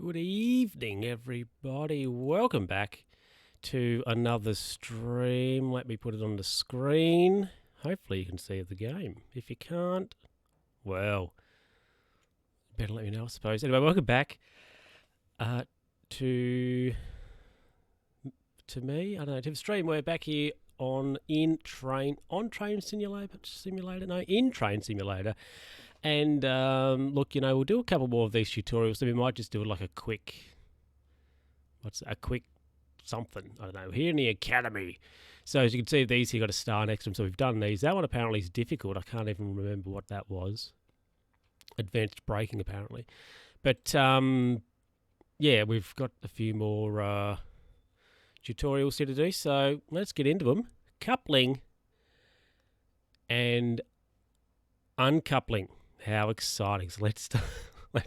Good evening, everybody. Welcome back to another stream. Let me put it on the screen. Hopefully you can see the game. If you can't, well, better let me know, I suppose. Anyway, welcome back to me. I don't know, to the stream. We're back here on In-Train Simulator. And look, we'll do a couple more of these tutorials. So we might just do like a quick, something. I don't know, here in the academy. So as you can see, these here got a star next to them. So we've done these. That one apparently is difficult. I can't even remember what that was. Advanced braking apparently. But yeah, we've got a few more tutorials here to do. So let's get into them. Coupling and uncoupling. How exciting. So let's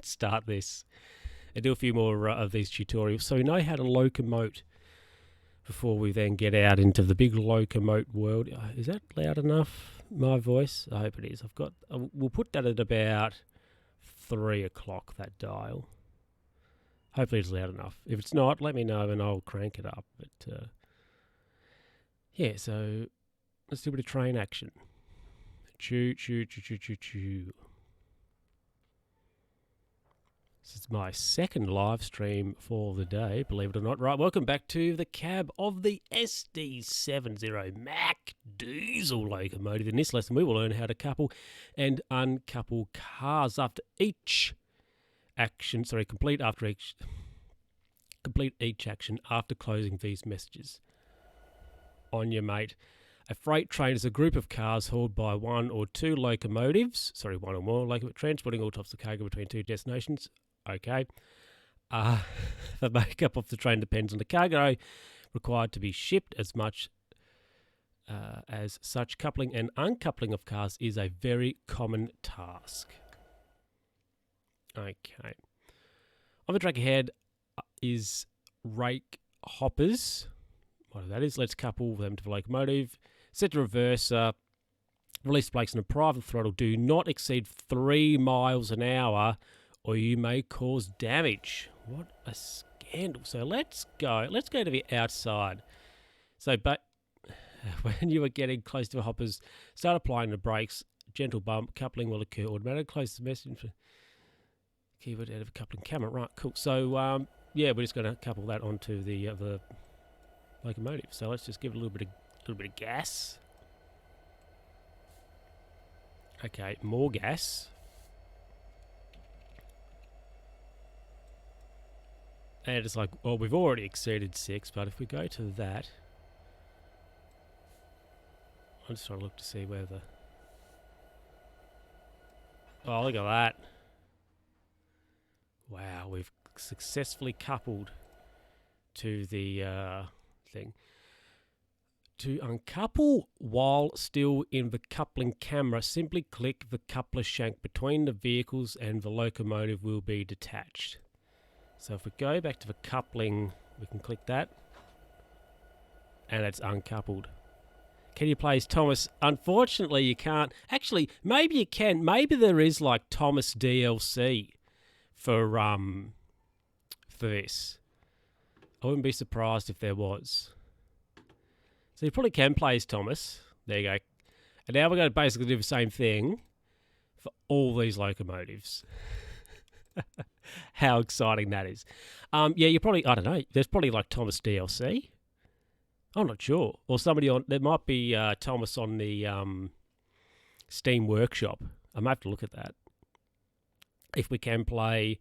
start this and do a few more of these tutorials so we know how to locomote before we then get out into the big locomote world. Is that loud enough, my voice? I hope it is. We'll put that at about 3 o'clock, that dial. Hopefully it's loud enough. If it's not, let me know and I'll crank it up. But yeah, so let's do a bit of train action. Choo, choo, choo, choo, choo, choo. This is my second live stream for the day, believe it or not. Right, welcome back to the cab of the SD70 Mack diesel locomotive. In this lesson, we will learn how to couple and uncouple cars after each action. Complete each action after closing these messages. On your mate. A freight train is a group of cars hauled by one or more locomotives, transporting all types of cargo between two destinations. Okay. The makeup of the train depends on the cargo required to be shipped as much as such. Coupling and uncoupling of cars is a very common task. Okay. On the track ahead is rake hoppers. What that is, let's couple them to the locomotive. Set the reverser. Release the brakes on a private throttle. Do not exceed 3 miles an hour or you may cause damage. What a scandal. So let's go to the outside. So, but when you are getting close to the hoppers, start applying the brakes. Gentle bump. Coupling will occur automatically. Close the message for keyword out of a coupling camera. Right, cool. So, yeah, we're just going to couple that onto the locomotive. So let's just give it a little bit of gas. Okay, more gas. And it's like, well, we've already exceeded 6, but if we go to that, I'm just trying to look to see where the... Oh, look at that. Wow, we've successfully coupled to the thing. To uncouple while still in the coupling camera, simply click the coupler shank between the vehicles and the locomotive will be detached. So if we go back to the coupling, we can click that and it's uncoupled. Can you play as Thomas? Unfortunately, you can't. Actually, maybe you can. Maybe there is like Thomas DLC for this. I wouldn't be surprised if there was. So you probably can play as Thomas. There you go. And now we're going to basically do the same thing for all these locomotives. How exciting that is. Yeah, you probably, I don't know, there's probably like Thomas DLC. I'm not sure. Or somebody on, there might be Thomas on the Steam Workshop. I might have to look at that. If we can play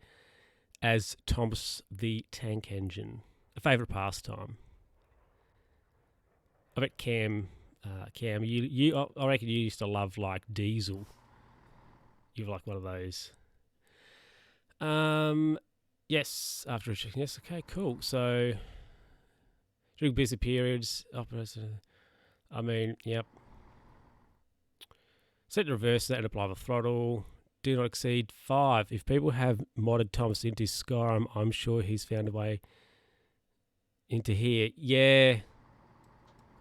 as Thomas the Tank Engine. A favourite pastime. I bet Cam, I reckon you used to love like Diesel. You're like one of those. Yes, after a check. Yes, okay, cool. So during busy periods, yep. Set the reverser and apply the throttle. Do not exceed 5. If people have modded Thomas into Skyrim, I'm sure he's found a way into here. Yeah.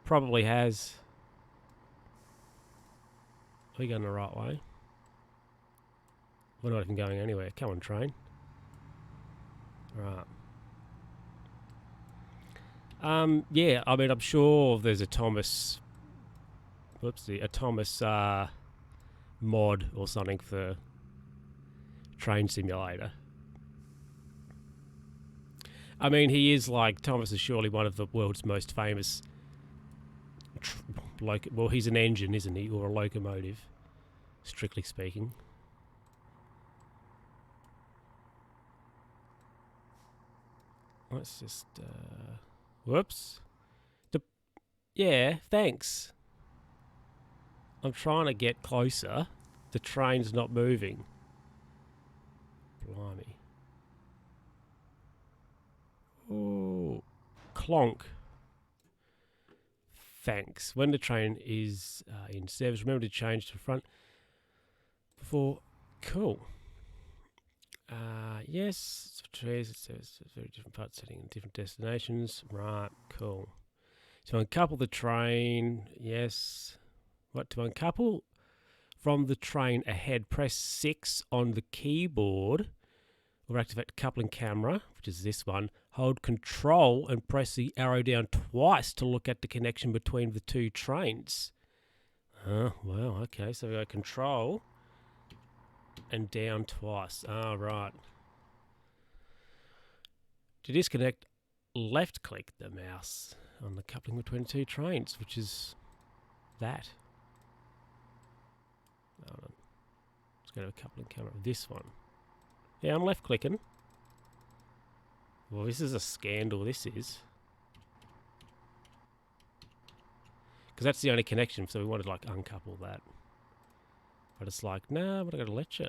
Probably has. Are we going the right way? We're not even going anywhere. Come on, train. Right. Yeah, I mean, I'm sure there's a Thomas, whoopsie, a Thomas mod or something for Train Simulator. I mean, he is like, Thomas is surely one of the world's most famous, well, he's an engine, isn't he? Or a locomotive, strictly speaking. Let's just, whoops. Yeah, thanks. I'm trying to get closer. The train's not moving. Blimey. Oh, clonk. Thanks. When the train is in service, remember to change to the front before. Cool. Yes, trees. It's very different parts setting in different destinations. Right. Cool. To uncouple the train. Yes. What to uncouple from the train ahead? Press 6 on the keyboard. Or activate coupling camera, which is this one. Hold control and press the arrow down twice to look at the connection between the two trains. Well, okay. So we go control and down twice. Right. To disconnect, left click the mouse on the coupling between two trains, which is that. Hold on. Let's go to a coupling camera. This one. Yeah, I'm left clicking. Well, this is a scandal, this is. Because that's the only connection, so we want to, like, uncouple that. But it's like, nah, but I got to let you.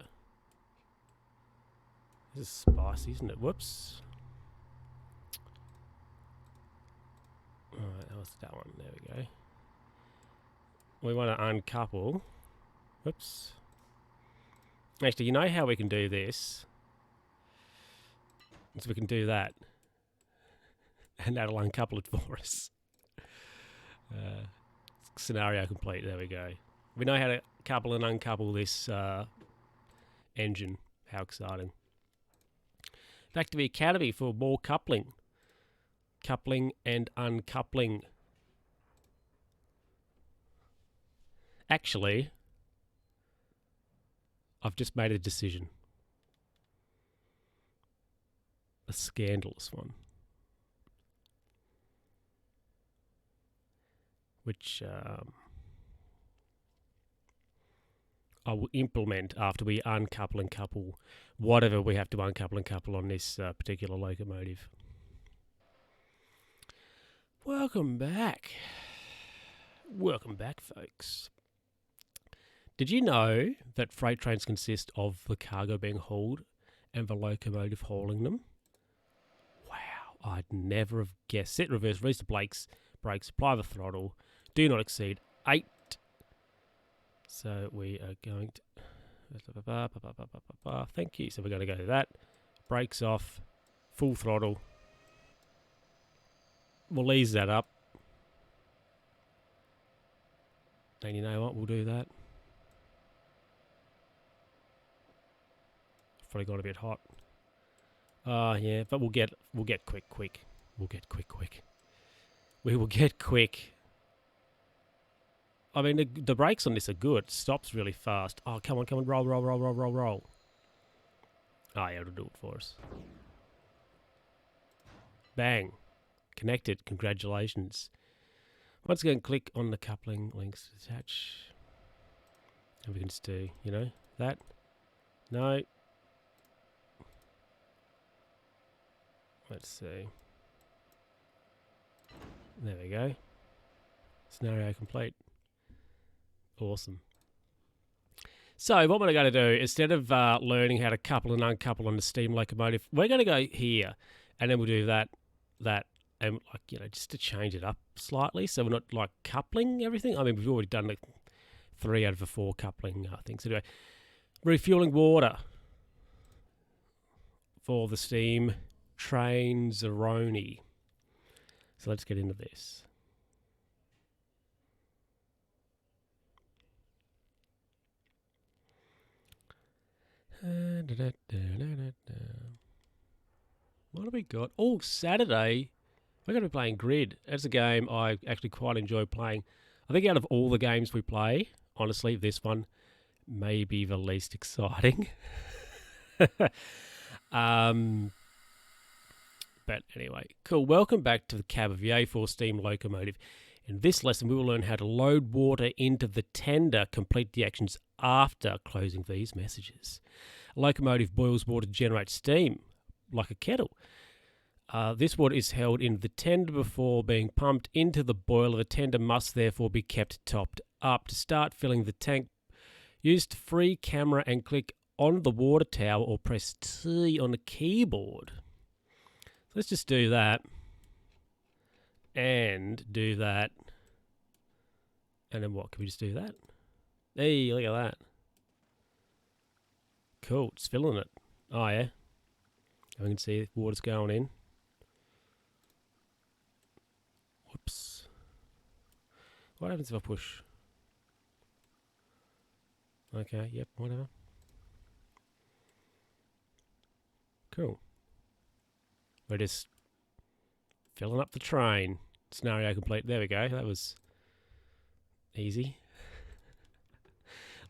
This is spicy, isn't it? Whoops. Alright, that was that one. There we go. We want to uncouple. Whoops. Actually, you know how we can do this? So we can do that. And that'll uncouple it for us. Scenario complete. There we go. We know how to couple and uncouple this engine. How exciting. Back to the academy for more coupling. Coupling and uncoupling. Actually, I've just made a decision. A scandalous one. Which I will implement after we uncouple and couple whatever we have to uncouple and couple on this particular locomotive. Welcome back. Welcome back, folks. Did you know that freight trains consist of the cargo being hauled and the locomotive hauling them? Wow, I'd never have guessed. Set, reverse, release the brakes, apply the throttle. Do not exceed 8. So we are going to... Thank you. So we're going to go to that. Brakes off. Full throttle. We'll ease that up. And you know what? We'll do that. Probably got a bit hot. Yeah, but we'll get quick. We'll get quick. We will get quick. I mean, the brakes on this are good. It stops really fast. Oh, come on. Roll. Oh, yeah, it'll do it for us. Bang. Connected. Congratulations. Once again, click on the coupling links to attach. And we can just do, you know, that. No. Let's see. There we go. Scenario complete. Awesome. So what we're going to do, instead of learning how to couple and uncouple on the steam locomotive, we're going to go here, and then we'll do that, and like, you know, just to change it up slightly, so we're not like coupling everything. I mean, we've already done like 3 out of the 4 coupling things. Anyway, refueling water for the steam train Zeroni. So let's get into this. What have we got? Oh, Saturday, we're going to be playing Grid. That's a game I actually quite enjoy playing. I think out of all the games we play, honestly, this one may be the least exciting. But anyway, cool. Welcome back to the cab of the A4 steam locomotive. In this lesson, we will learn how to load water into the tender, complete the actions after closing these messages. A locomotive boils water to generate steam, like a kettle. This water is held in the tender before being pumped into the boiler. The tender must therefore be kept topped up. To start filling the tank, use the free camera and click on the water tower or press T on the keyboard. Let's just do that. And do that. And then what? Can we just do that? Hey, look at that. Cool, it's filling it. Oh, yeah. We can see water's going in. Whoops. What happens if I push? Okay, yep, whatever. Cool. We're just filling up the train. Scenario complete. There we go. That was easy.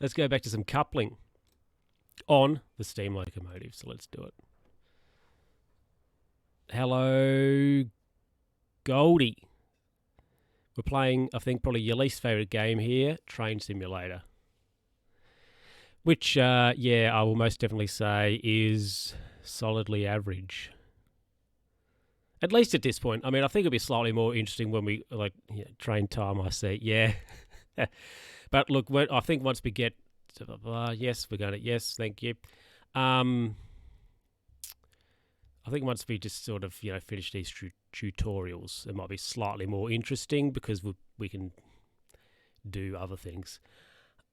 Let's go back to some coupling on the steam locomotive. So let's do it. Hello, Goldie. We're playing, I think, probably your least favourite game here, Train Simulator. Which, yeah, I will most definitely say is solidly average. At least at this point. I mean, I think it'll be slightly more interesting when we, train time, I see. Yeah. But look, I think once we get, yes, we're going to, yes, thank you. I think once we just sort of, finish these tutorials, it might be slightly more interesting because we can do other things.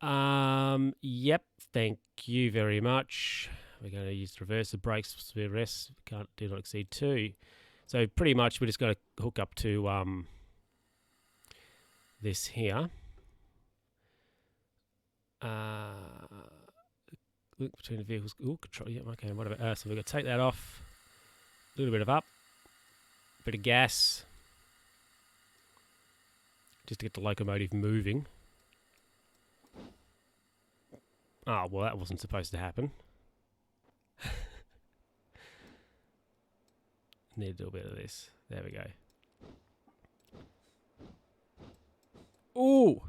Yep, thank you very much. We're going to use the reverser brakes for the rest. Do not exceed 2. So pretty much we're just going to hook up to this here. Look between the vehicles. Oh, control. Yeah, okay, whatever. So we're going to take that off. A little bit of up. A bit of gas. Just to get the locomotive moving. Oh, well, that wasn't supposed to happen. Need to do a bit of this. There we go. Ooh!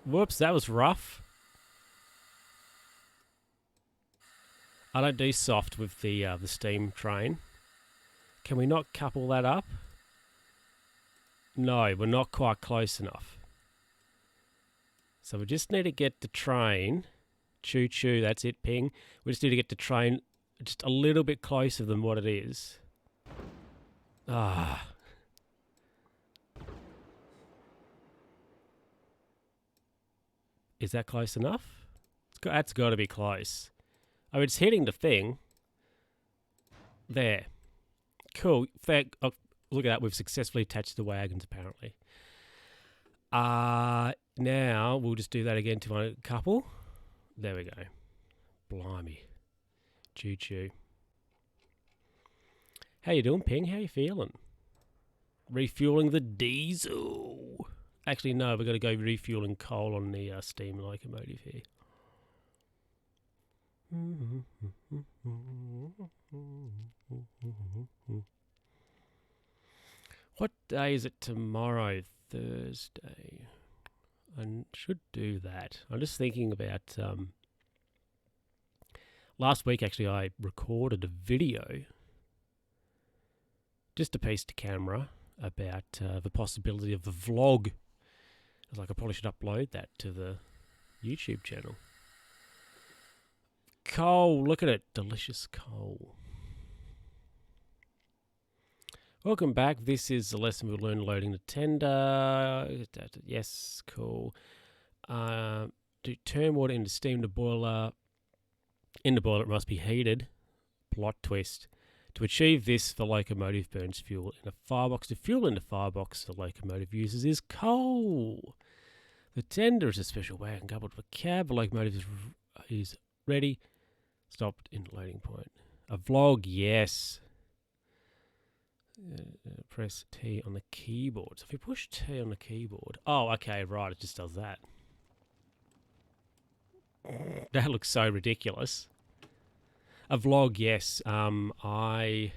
Whoops, that was rough. I don't do soft with the steam train. Can we not couple that up? No, we're not quite close enough. So we just need to get the train. Choo choo, that's it, ping. We just need to get the train just a little bit closer than what it is. Ah. Is that close enough? That's got to be close. Oh, it's hitting the thing. There. Cool. Look at that. We've successfully attached the wagons, apparently. Now, we'll just do that again to my couple. There we go. Blimey. Choo choo. How you doing, Ping? How you feeling? Refueling the diesel. Actually, no, we've got to go refueling coal on the steam locomotive here. What day is it tomorrow? Thursday. I should do that. I'm just thinking about... last week, actually, I recorded a video, just a piece to camera, about the possibility of a vlog. I was like, I probably should upload that to the YouTube channel. Coal, look at it. Delicious coal. Welcome back. This is the lesson we'll learn loading the tender. Yes, cool. To turn water into steam, the boiler. In the boiler, it must be heated. Plot twist. To achieve this, the locomotive burns fuel in a firebox. The fuel in the firebox the locomotive uses is coal. The tender is a special wagon coupled with a cab. The locomotive is ready. Stopped in the loading point. A vlog, yes. Press T on the keyboard. So if you push T on the keyboard... Oh, okay, right, it just does that. That looks so ridiculous. A vlog, yes. I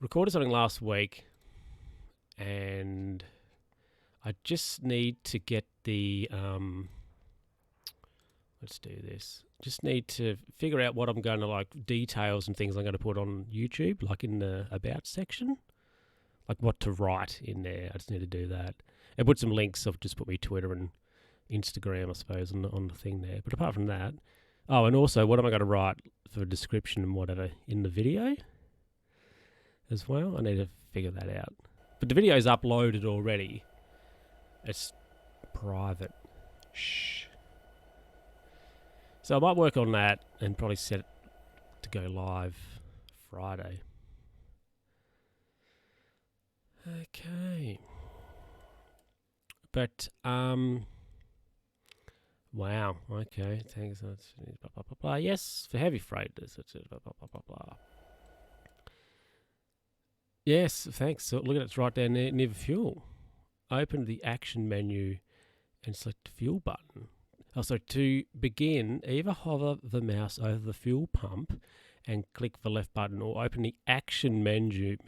recorded something last week, and I just need to get the... let's do this. Just need to figure out what I'm going to, like, details and things I'm going to put on YouTube, like in the About section. Like what to write in there. I just need to do that. And put some links. I've just put me Twitter and Instagram, I suppose, on the thing there. But apart from that... Oh, and also, what am I going to write for a description and whatever in the video as well? I need to figure that out. But the video's uploaded already. It's private. Shh. So I might work on that and probably set it to go live Friday. Okay. But, wow, okay, thanks. Blah, blah, blah, blah. Yes, for heavy freight. Blah, blah, blah, blah. Yes, thanks. So look at it, it's right down there near the fuel. Open the action menu and select the fuel button. Also, to begin, either hover the mouse over the fuel pump and click the left button, or open the action menu,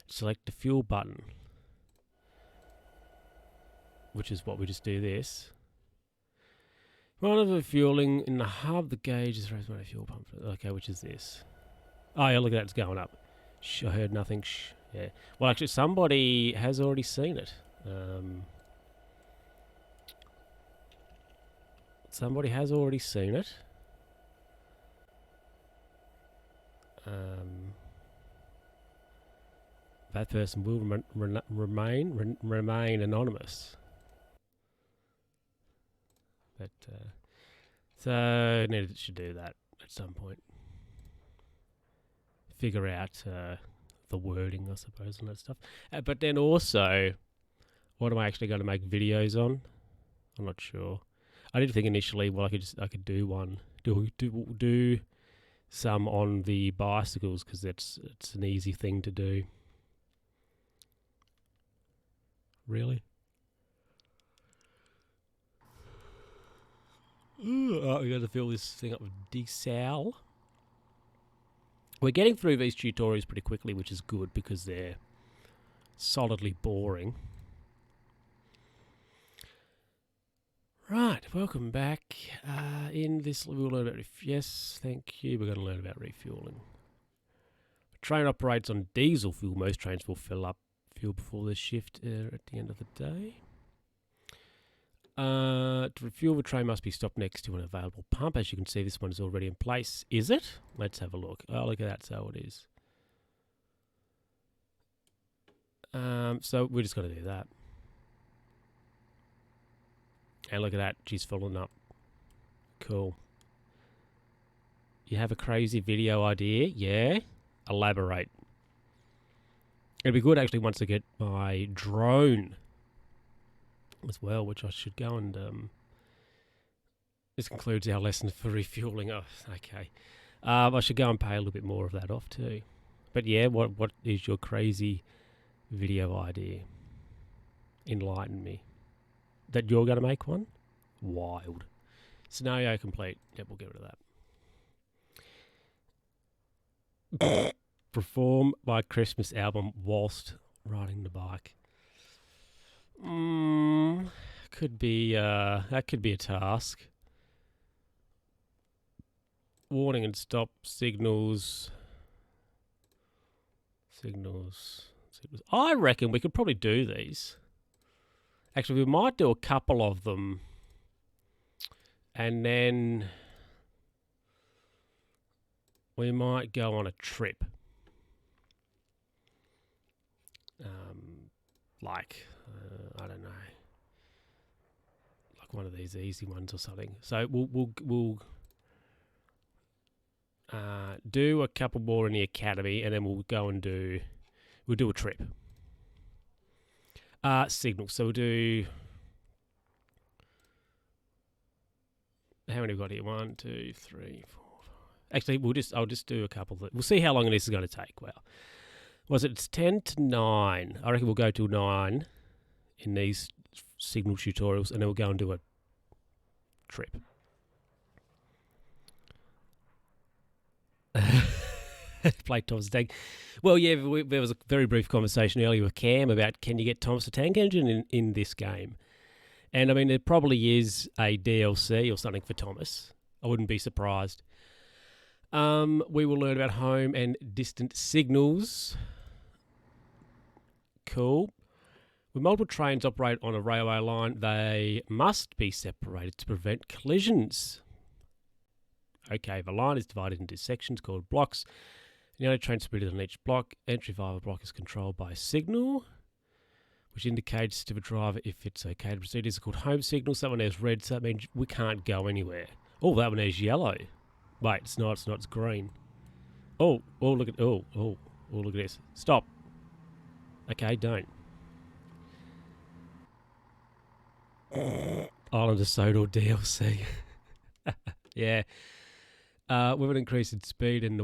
select the fuel button, which is what we just do this. One of the fueling in the hub, the gauge is raised by a fuel pump. Okay, which is this? Oh yeah, look at that, it's going up. Shh, I heard nothing. Shh. Yeah. Well, actually, somebody has already seen it. Somebody has already seen it. That person will remain anonymous. But so needed should do that at some point. Figure out the wording, I suppose, and that stuff. But then also, what am I actually going to make videos on? I'm not sure. I did think initially, well, I could do some on the bicycles because it's an easy thing to do. Really? Oh, we got to fill this thing up with desal. We're getting through these tutorials pretty quickly, which is good because they're solidly boring. Right, welcome back. In this, we'll learn about yes, thank you. We're going to learn about refueling. The train operates on diesel fuel. Most trains will fill up fuel before the shift at the end of the day. To refuel, the train must be stopped next to an available pump. As you can see, this one is already in place. Is it? Let's have a look. Oh, look at that. So it is. So we're just going to do that. And look at that. She's filling up. Cool. You have a crazy video idea? Yeah? Elaborate. It'd be good actually once I get my drone as well, which I should go and this concludes our lesson for refueling. Oh, okay. I should go and pay a little bit more of that off too. But yeah, what is your crazy video idea? Enlighten me. That you're going to make one? Wild. Scenario complete. Yep, we'll get rid of that. Perform my Christmas album whilst riding the bike. Could be that could be a task. Warning and stop signals. Signals. I reckon we could probably do these. Actually, we might do a couple of them. And then we might go on a trip. I don't know. Like one of these easy ones or something. So we'll do a couple more in the academy, and then we'll go and do a trip. Signal. So we'll do. How many have we got here? 1, 2, 3, 4, 5. Actually, I'll just do a couple. We'll see how long this is going to take. Well, It's 10 to 9. I reckon we'll go till 9 in these signal tutorials, and then we'll go and do a trip. Play Thomas the Tank. Well, yeah, there was a very brief conversation earlier with Cam about can you get Thomas the Tank Engine in this game. And, I mean, there probably is a DLC or something for Thomas. I wouldn't be surprised. We will learn about home and distant signals. Cool. When multiple trains operate on a railway line, they must be separated to prevent collisions. Okay, the line is divided into sections called blocks. The only train split on each block. Entry via the block is controlled by a signal, which indicates to the driver if it's okay to proceed. These are called home signals. That one has red, so that means we can't go anywhere. Oh, that one has yellow. Wait, it's not, it's green. Oh, look at, look at this. Stop. Okay, don't. Island of Sodor DLC. Yeah. With an increase in speed and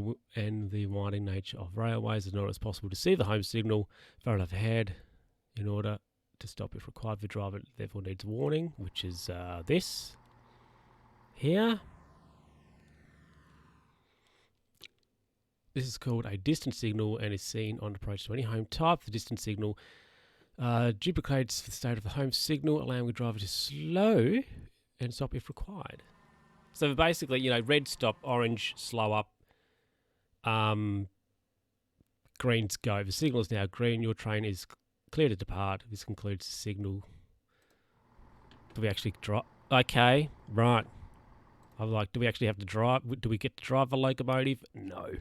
the winding nature of railways, it's not as possible to see the home signal far enough ahead in order to stop if required. The driver therefore needs warning, which is this here. This is called a distance signal and is seen on approach to any home type. The distance signal duplicates the state of the home signal, allowing the driver to slow and stop if required. So basically, red stop, orange slow up, green's go. The signal is now green. Your train is clear to depart. This concludes the signal. Do we actually drive? Okay, right. I was like, do we actually have to drive? Do we get to drive the locomotive? No.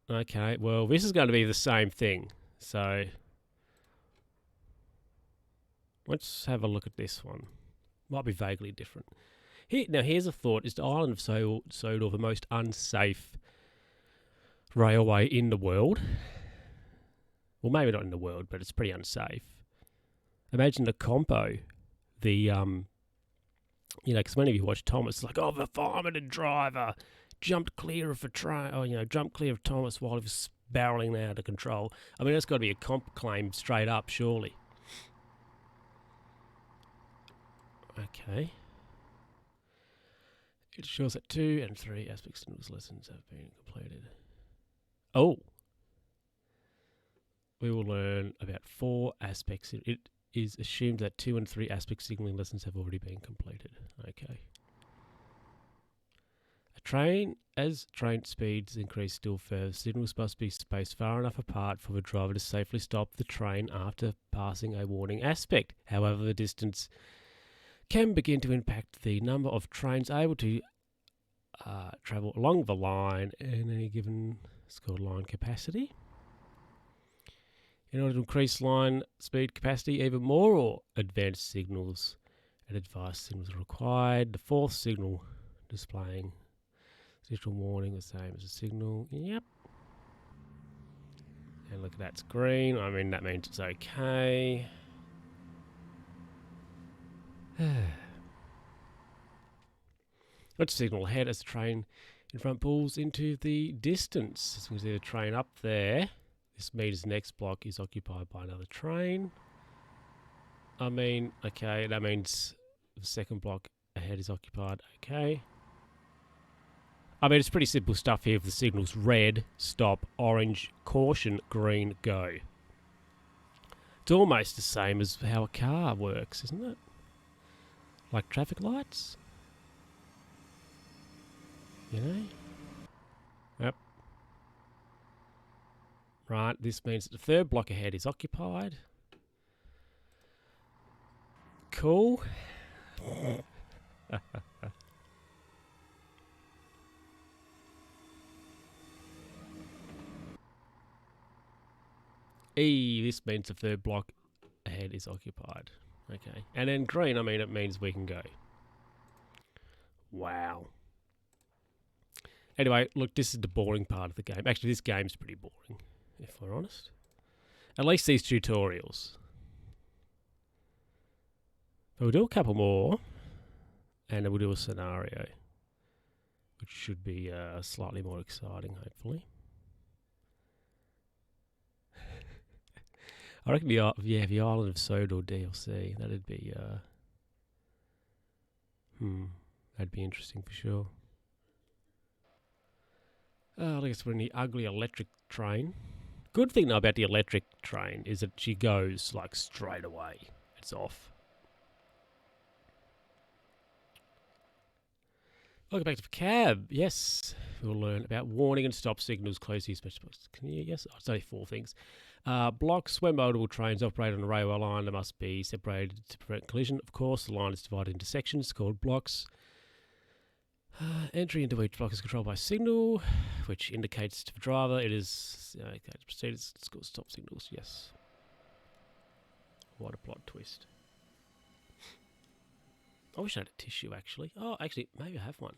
Okay, well, this is going to be the same thing. So let's have a look at this one. Might be vaguely different. Here's a thought. Is the island of Sodor the most unsafe railway in the world? Well, maybe not in the world, but it's pretty unsafe. Imagine the compo. Because whenever you watch Thomas, it's like, oh, the fireman and driver jumped clear of the train, jumped clear of Thomas while he was barreling out of control. I mean, that's got to be a comp claim straight up, surely. Okay. It shows that 2 and 3 aspects of the lessons have been completed. Oh. We will learn about 4 aspects. It is assumed that 2 and 3 aspect signaling lessons have already been completed. Okay. As train speeds increase still further, signals must be spaced far enough apart for the driver to safely stop the train after passing a warning aspect. However, the distance can begin to impact the number of trains able to travel along the line in any given, it's called line capacity. In order to increase line speed capacity even more, or advanced signals and advice signals are required. The 4th signal displaying digital warning the same as a signal. Yep. And look, that's green. I mean, that means it's okay. Let's signal ahead as the train in front pulls into the distance. As we can see the train up there. This meter's next block is occupied by another train. I mean, okay, that means the second block ahead is occupied. Okay. I mean, it's pretty simple stuff here. The signals red, stop, orange, caution, green, go. It's almost the same as how a car works, isn't it? Like traffic lights? Yep. Right, this means that the 3rd block ahead is occupied. Cool. This means the 3rd block ahead is occupied. Okay. And then green, I mean, it means we can go. Wow. Anyway, look, this is the boring part of the game. Actually, this game's pretty boring, if we're honest. At least these tutorials. But we'll do a couple more, and then we'll do a scenario, which should be slightly more exciting, hopefully. I reckon the island of Sodor DLC. That'd be that'd be interesting for sure. I guess we're in the ugly electric train. Good thing though about the electric train is that she goes like straight away. It's off. Welcome back to the cab. Yes, we'll learn about warning and stop signals close to your special posts. Can you? Yes, it's only 4 things. Blocks where multiple trains operate on a railway line, they must be separated to prevent collision. Of course, the line is divided into sections called blocks. Entry into each block is controlled by a signal, which indicates to the driver it is okay to proceed. It's called stop signals. Yes. What a plot twist. I wish I had a tissue, actually. Oh, actually, maybe I have one.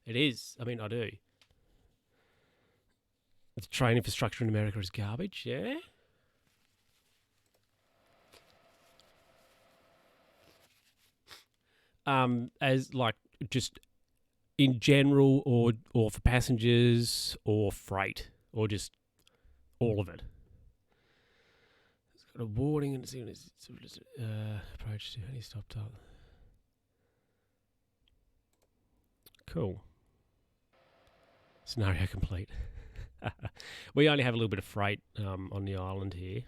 It is. I mean, I do. The train infrastructure in America is garbage, yeah? As, like, just in general or for passengers or freight or just all of it. It's got a warning and it's approach to any stop time. Cool. Scenario complete. We only have a little bit of freight on the island here.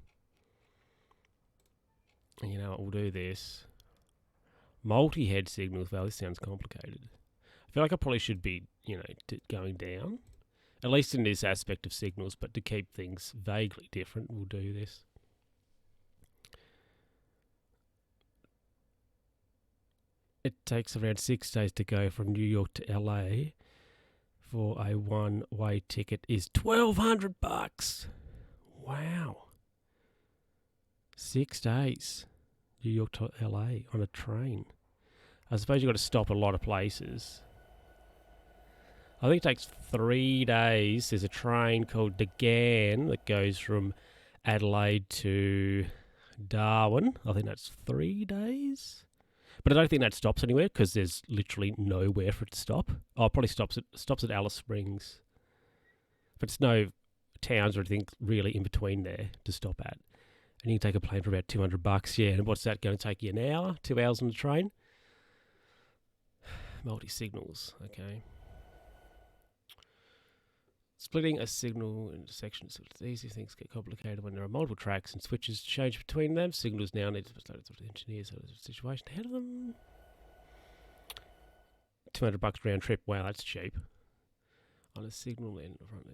And you know what, we'll do this. Multi-head signals. Well, this sounds complicated. I feel like I probably should be, going down. At least in this aspect of signals, but to keep things vaguely different, we'll do this. It takes around 6 days to go from New York to LA. For a one-way ticket is $1,200. Wow. 6 days. New York to LA on a train. I suppose you've got to stop a lot of places. I think it takes 3 days. There's a train called DeGan that goes from Adelaide to Darwin. I think that's 3 days. But I don't think that stops anywhere because there's literally nowhere for it to stop. Oh, it probably stops at Alice Springs. But it's no towns or anything really in between there to stop at. And you can take a plane for about $200. Yeah, and what's that going to take you, an hour? 2 hours on the train? Multi-signals, okay. Splitting a signal into sections. It's easy. Things get complicated when there are multiple tracks and switches change between them. Signals now need to be started with the engineers of the situation ahead of them. $200 round trip. Wow, that's cheap. On a signal in front of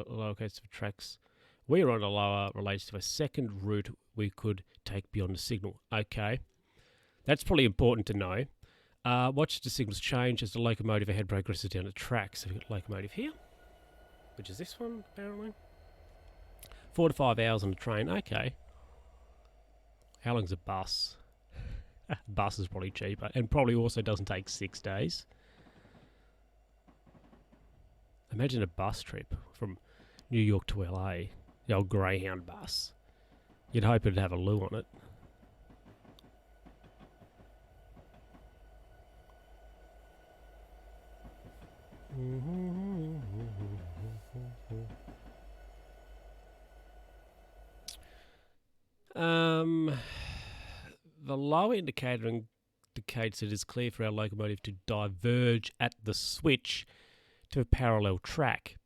lowercase of tracks. We are on a lower relates to a second route we could take beyond the signal. Okay. That's probably important to know. Watch the signals change as the locomotive ahead progresses down the track. So we've got locomotive here, which is this one, apparently. 4 to 5 hours on the train. Okay. How long's a bus? Bus is probably cheaper and probably also doesn't take 6 days. Imagine a bus trip from New York to LA. The old Greyhound bus. You'd hope it'd have a loo on it. The lower indicator indicates it is clear for our locomotive to diverge at the switch to a parallel track.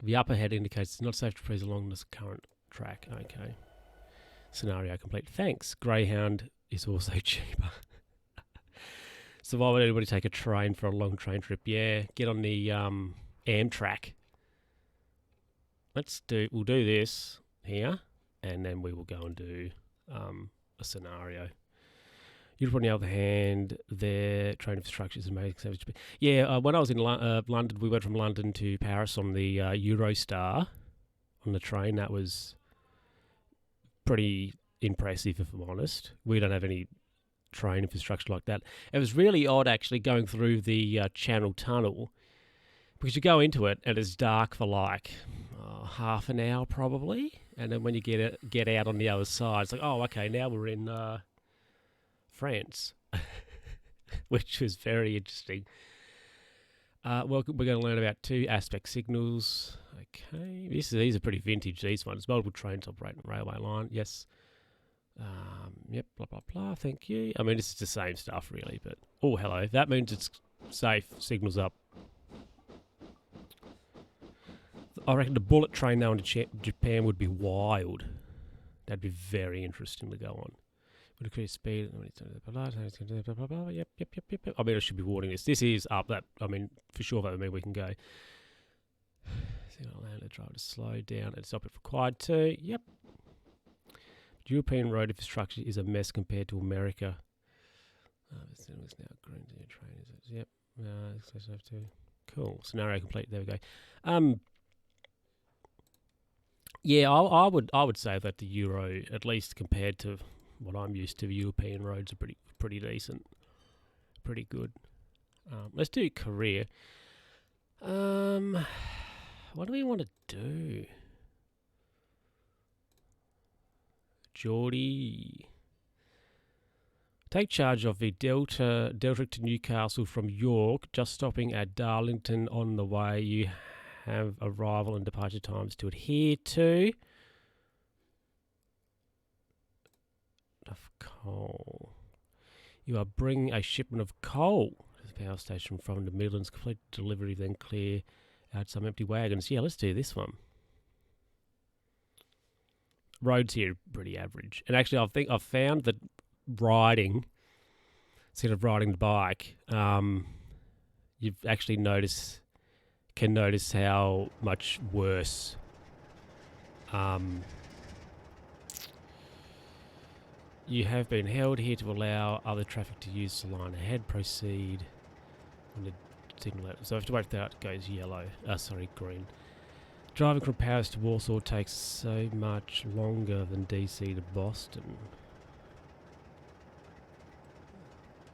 The upper head indicates it's not safe to cruise along this current track. Okay. Scenario complete. Thanks. Greyhound is also cheaper. So why would anybody take a train for a long train trip? Yeah, get on the Amtrak. We'll do this here, and then we will go and do a scenario. Europe, on the other hand, their train infrastructure is amazing. Yeah, when I was in London, we went from London to Paris on the Eurostar on the train. That was pretty impressive, if I'm honest. We don't have any train infrastructure like that. It was really odd, actually, going through the Channel Tunnel, because you go into it and it's dark for like half an hour probably, and then when you get out on the other side, it's like, oh, okay, now we're in France, which was very interesting. Well, we're going to learn about 2 aspect signals. Okay, these are pretty vintage, these ones. Multiple trains operating a railway line. Yes. Yep, blah, blah, blah. Thank you. I mean, this is the same stuff, really, but... Oh, hello. That means it's safe. Signals up. I reckon the bullet train now into Japan would be wild. That'd be very interesting to go on. Would increase speed. Yep. I mean, I should be warning this. This is up. That, I mean, for sure that would mean we can go. Allow the driver to slow down and stop if required to. Yep. European road infrastructure is a mess compared to America. It's now green to your train, is it? Yep. Cool. Scenario complete. There we go. Yeah, I would say that the Euro, at least compared to what I'm used to, the European roads are pretty decent, pretty good. Let's do Korea. What do we want to do? Geordie. Take charge of the Delta to Newcastle from York, just stopping at Darlington on the way. You have arrival and departure times to adhere to. Of coal. You are bringing a shipment of coal to the power station from the Midlands. Complete delivery, then clear out some empty wagons. Yeah, let's do this one. Roads here are pretty average. And actually, I think I've found that riding, instead of riding the bike, you've actually can notice how much worse you have been held here to allow other traffic to use the line ahead. Proceed on the signal. So I have to wait till it goes yellow. Green. Driving from Paris to Warsaw takes so much longer than DC to Boston.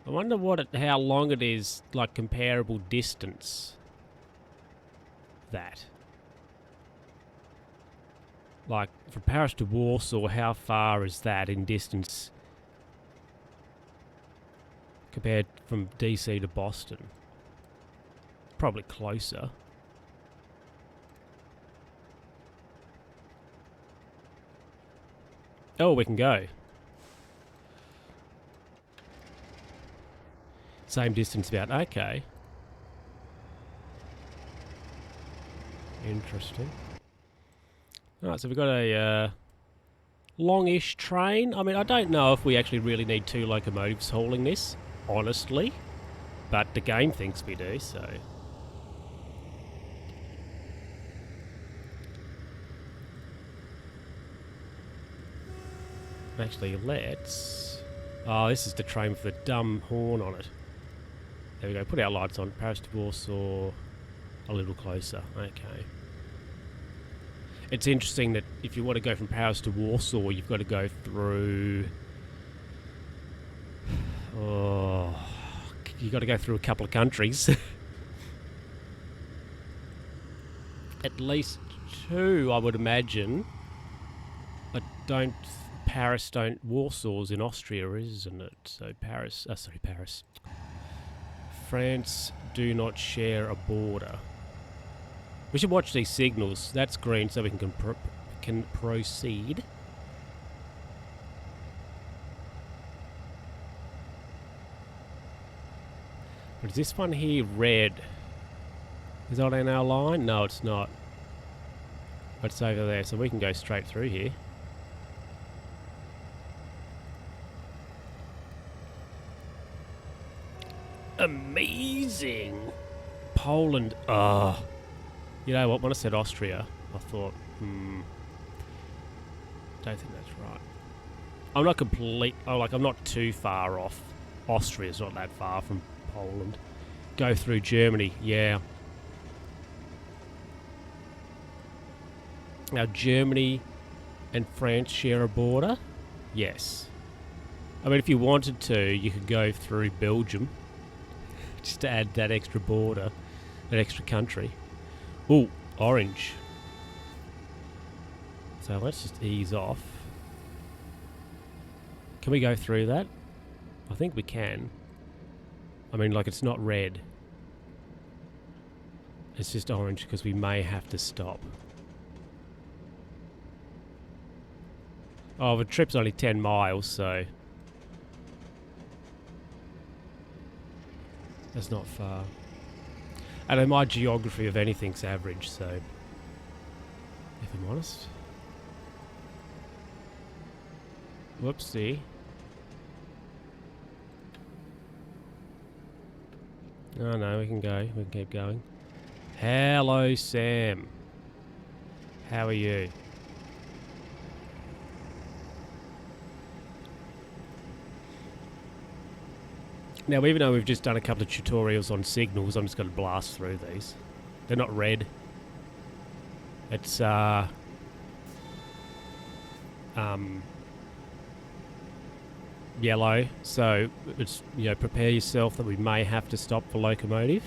I wonder how long it is, like comparable distance. That. Like from Paris to Warsaw, how far is that in distance compared from DC to Boston? Probably closer. Oh, we can go. Same distance about. Okay. Interesting. Alright, so we've got a longish train. I mean, I don't know if we actually really need 2 locomotives hauling this, honestly. But the game thinks we do, so... Actually, let's... Oh, this is the train with the dumb horn on it. There we go. Put our lights on. Paris to Warsaw. A little closer. Okay. It's interesting that if you want to go from Paris to Warsaw, you've got to go through... Oh... You've got to go through a couple of countries. At least 2, I would imagine. Warsaw's in Austria, isn't it? So Paris. France do not share a border. We should watch these signals. That's green, so we can proceed. But is this one here red? Is that on our line? No, it's not. But it's over there, so we can go straight through here. Amazing! Poland. You know what? When I said Austria, I thought, don't think that's right. I'm not I'm not too far off. Austria's not that far from Poland. Go through Germany, yeah. Now, Germany and France share a border? Yes. I mean, if you wanted to, you could go through Belgium. Just to add that extra border, that extra country. Ooh, orange. So let's just ease off. Can we go through that? I think we can. I mean, like, it's not red. It's just orange because we may have to stop. Oh, the trip's only 10 miles, so that's not far. And my geography of anything's average, so if I'm honest. Whoopsie. Oh no, we can go. We can keep going. Hello, Sam. How are you? Now, even though we've just done a couple of tutorials on signals, I'm just going to blast through these. They're not red. It's, yellow. So, it's, you know, prepare yourself that we may have to stop for locomotive.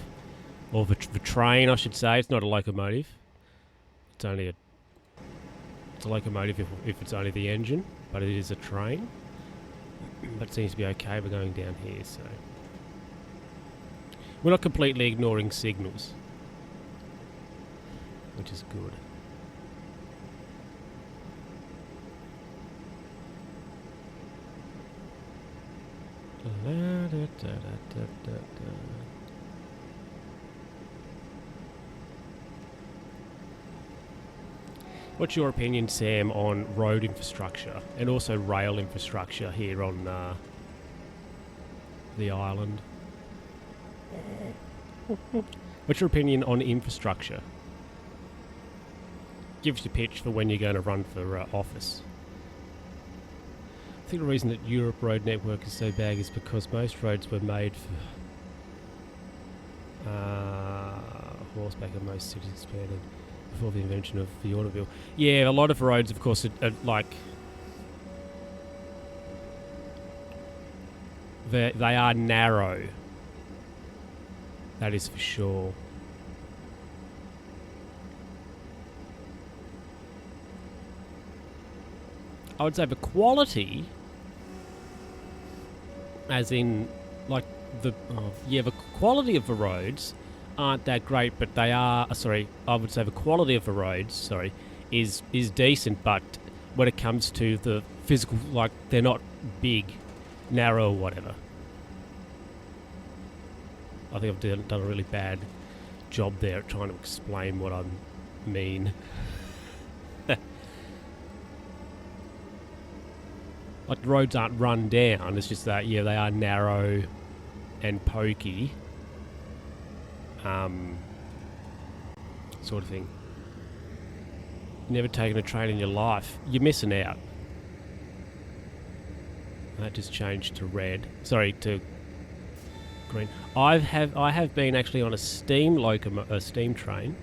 Or the train, I should say. It's not a locomotive. It's only it's a locomotive if it's only the engine. But it is a train. But it seems to be okay. We're going down here, so... We're not completely ignoring signals, which is good. What's your opinion, Sam, on road infrastructure and also rail infrastructure here on the island? What's your opinion on infrastructure? Give us your pitch for when you're going to run for office. I think the reason that Europe road network is so bad is because most roads were made for horseback and most cities expanded before the invention of the automobile. Yeah, a lot of roads, of course, are like... They are narrow. That is for sure. I would say the quality, as in, like, the quality of the roads aren't that great, but they are, I would say the quality of the roads, is decent, but when it comes to the physical, like, they're not big, narrow, or whatever. I think I've done a really bad job there at trying to explain what I mean. Like, the roads aren't run down, it's just that, yeah, they are narrow and pokey. Sort of thing. Never taken a train in your life. You're missing out. That just changed to red. Sorry, to green. I have been actually on a steam train.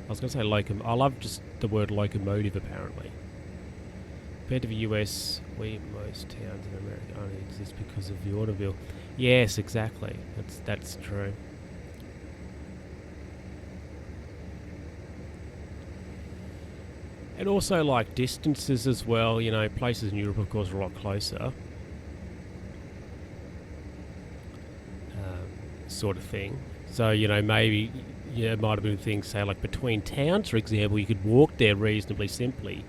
I was going to say I love just the word locomotive, apparently. Compared to the US, most towns in America only exist because of the automobile. Yes, exactly. That's true. And also, like, distances as well. You know, places in Europe, of course, are a lot closer. Sort of thing. So, you know, maybe, yeah, it might have been things, say, like, between towns, for example, you could walk there reasonably simply.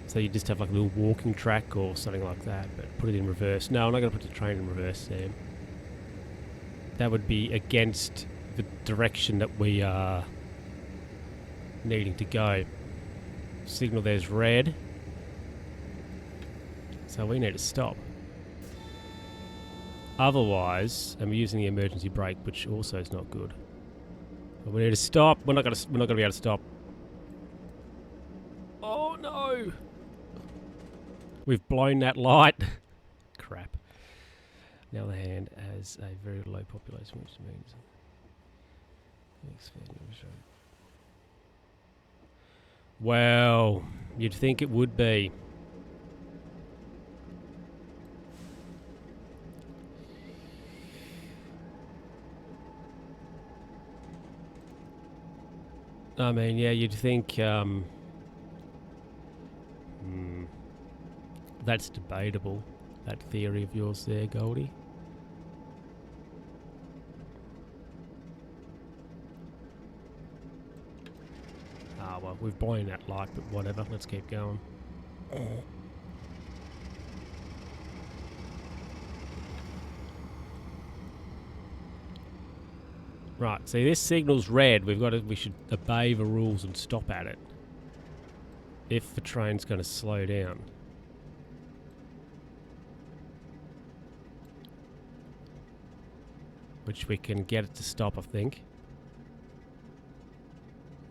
So you just have like a little walking track or something like that, but put it in reverse. No, I'm not going to put the train in reverse, Sam. That would be against the direction that we are needing to go. Signal there's red. So we need to stop. Otherwise, and we're using the emergency brake, which also is not good. But we need to stop. We're not going to be able to stop. Oh no! We've blown that light. Crap. Now the hand has a very low population, which means... Well, you'd think it would be. I mean, yeah, you'd think... that's debatable, that theory of yours there, Goldie. Ah, well, we've blown that light, but whatever. Let's keep going. Right, see, this signal's red. We should obey the rules and stop at it. If the train's going to slow down. Which we can get it to stop, I think.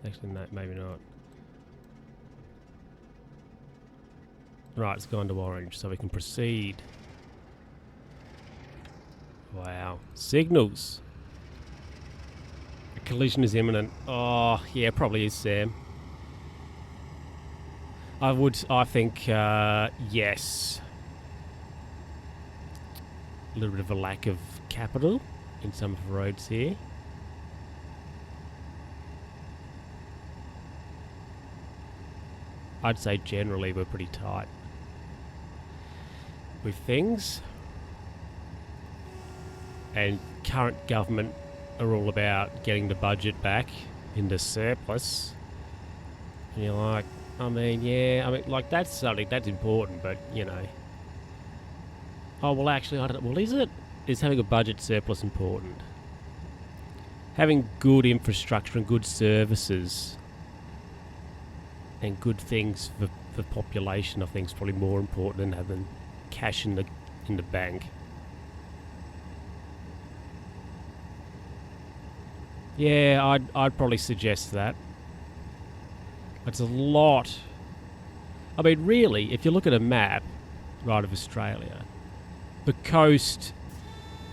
Actually, no, maybe not. Right, it's gone to orange, so we can proceed. Wow. Signals. A collision is imminent. Oh, yeah, probably is, Sam. I think, yes. A little bit of a lack of capital in some of the roads here. I'd say generally we're pretty tight with things. And current government are all about getting the budget back into surplus. And you're like, like that's something that's important, but you know. Oh, well, actually, I don't know. Well, is it? Is having a budget surplus important? Having good infrastructure and good services and good things for the population, I think, is probably more important than having cash in the bank. Yeah, I'd probably suggest that. It's a lot. I mean, really, if you look at a map, right, of Australia, the coast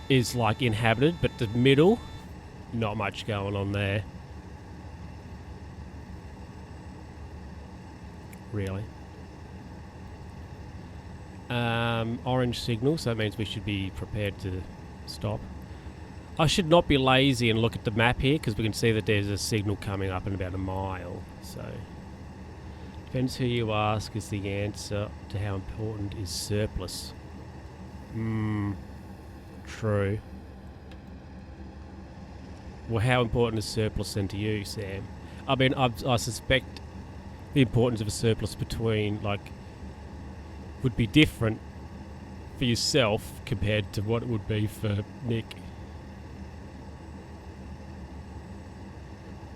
is like inhabited, but the middle, not much going on there. Really. Orange signal, so that means we should be prepared to stop. I should not be lazy and look at the map here, because we can see that there's a signal coming up in about a mile. So, depends who you ask is the answer to how important is surplus. True. Well, how important is surplus then to you, Sam? I mean, I suspect the importance of a surplus would be different for yourself compared to what it would be for Nick.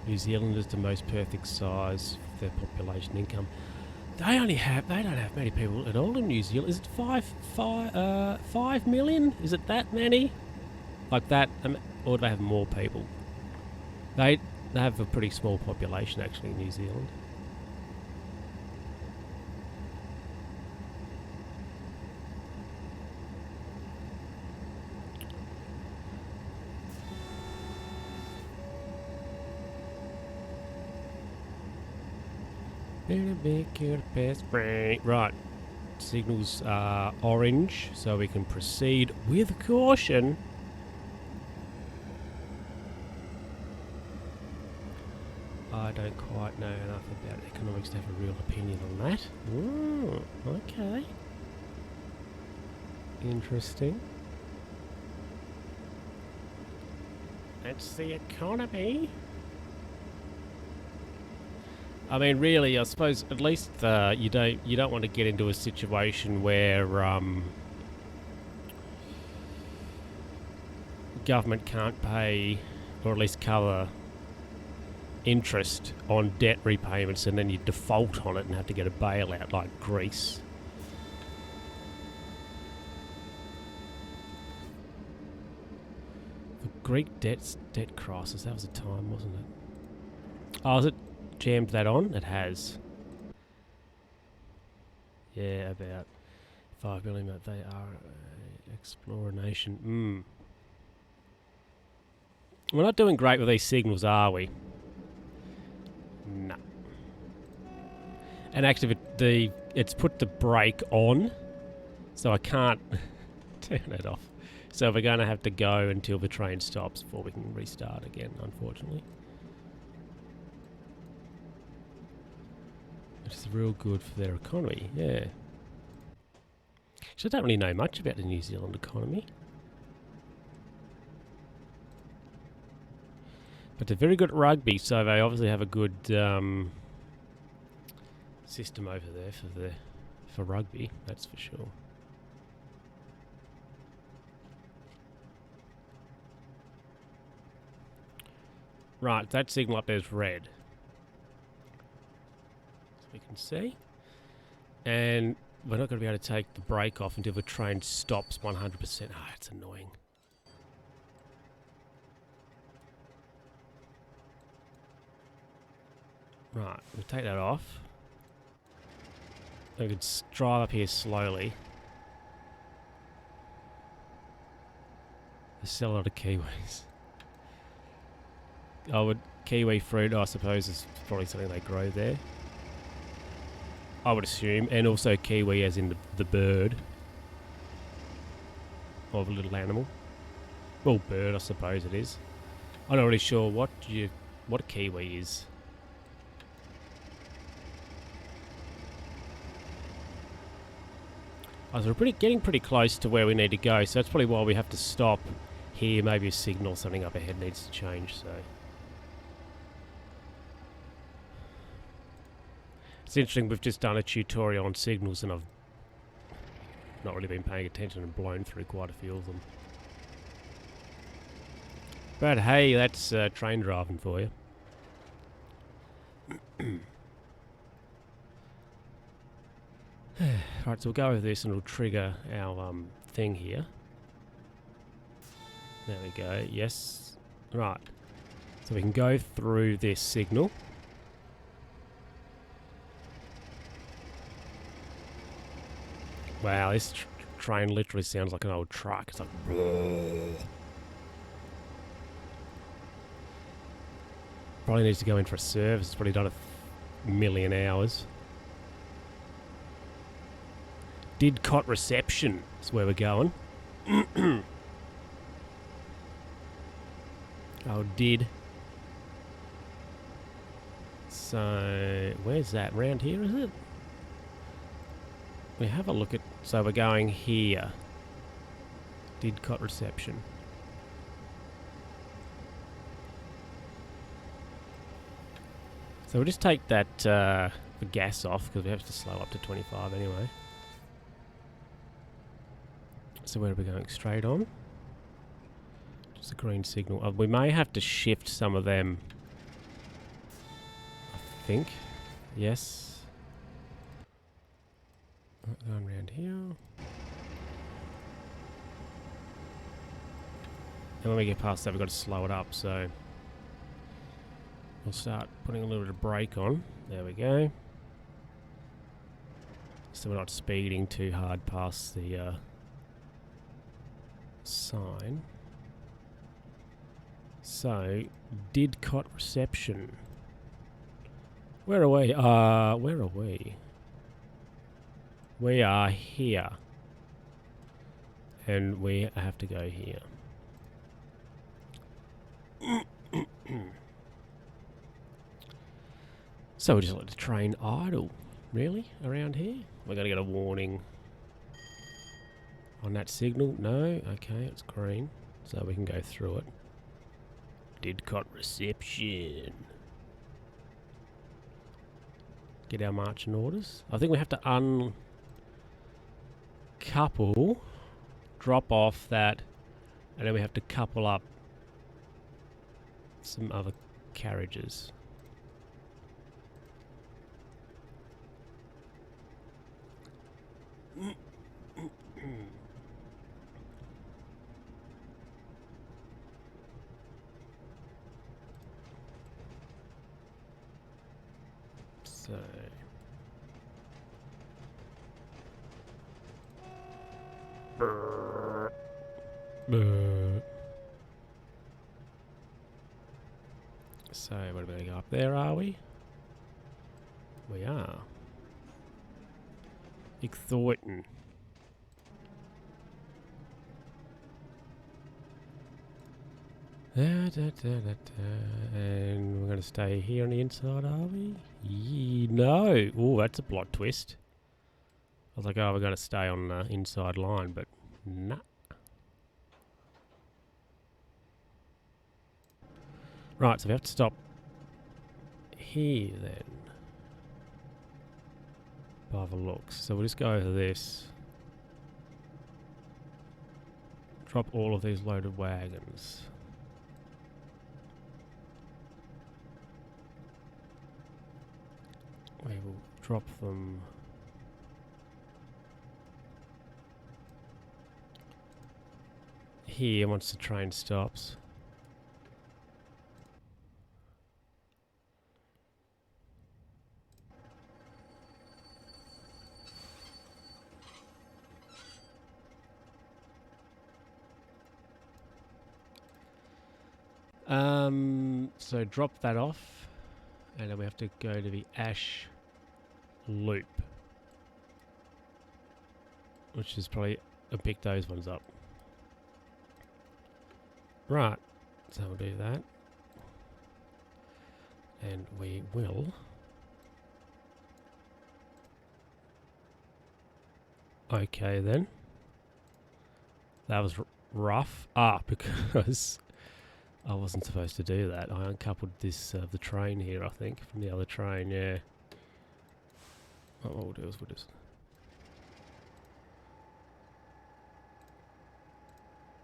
New Zealand is the most perfect size for their population income. They don't have many people at all in New Zealand. Is it 5 million? Is it that many? Like that, or do they have more people? They have a pretty small population actually in New Zealand. Right. Signals are orange, so we can proceed with caution. I don't quite know enough about economics to have a real opinion on that. Ooh, okay. Interesting. That's the economy. I mean, really, I suppose at least you don't want to get into a situation where government can't pay or at least cover interest on debt repayments, and then you default on it and have to get a bailout like Greece. The Greek debt crisis, that was a time, wasn't it? Oh, is it? Jammed that on? It has. Yeah, about 5 billion, but they are an explorer nation. We're not doing great with these signals, are we? No. And actually, it's put the brake on, so I can't turn it off. So we're going to have to go until the train stops before we can restart again, unfortunately. Which is real good for their economy, yeah. So I don't really know much about the New Zealand economy. But they're very good at rugby, so they obviously have a good system over there for rugby, that's for sure. Right, that signal up there is red. As we can see. And we're not going to be able to take the brake off until the train stops 100%. Ah, it's annoying. Right, we'll take that off. We could drive up here slowly. There's still a lot of kiwis. Kiwi fruit, I suppose, is probably something they grow there. I would assume. And also kiwi as in the bird. Of a little animal. Well, bird, I suppose it is. I'm not really sure what a kiwi is. So we're getting pretty close to where we need to go, so that's probably why we have to stop here. Maybe a signal, something up ahead needs to change, so... It's interesting, we've just done a tutorial on signals and I've not really been paying attention and blown through quite a few of them. But hey, that's train driving for you. Right, so we'll go over this and we'll trigger our thing here. There we go, yes. Right, so we can go through this signal. Wow, this train literally sounds like an old truck. It's like... Probably needs to go in for a service. It's probably done a million hours. Didcot reception is where we're going. Oh, did. So, where's that? Round here, is it? We have a look at... So we're going here. Didcot reception. So we'll just take that the gas off because we have to slow up to 25 anyway. So where are we going? Straight on? Just a green signal. We may have to shift some of them. I think. Yes. Going around here. And when we get past that, we've got to slow it up, so we'll start putting a little bit of brake on. There we go. So we're not speeding too hard past the sign. So, Didcot reception. Where are we? Where are we? We are here. And we have to go here. So we just let the train idle, really, around here? We're going to get a warning on that signal. No? Okay, it's green. So we can go through it. Didcot reception. Get our marching orders. I think we have to uncouple, drop off that, and then we have to couple up some other carriages. So so what are we going to go up there, are we? We are. Ik Thornton. And we're going to stay here on the inside, are we? No. Oh, that's a plot twist. I was like, oh, we're going to stay on the inside line, but nah. Right, so we have to stop here then. I'll have a look. So we'll just go over this. Drop all of these loaded wagons. We will drop them here once the train stops. So drop that off, and then we have to go to the Ash Loop, which is probably, I'll pick those ones up. Right, so we'll do that, and we will okay then. That was rough. Because I wasn't supposed to do that. I uncoupled this the train here, I think, from the other train. Yeah. What we'll do is we'll just.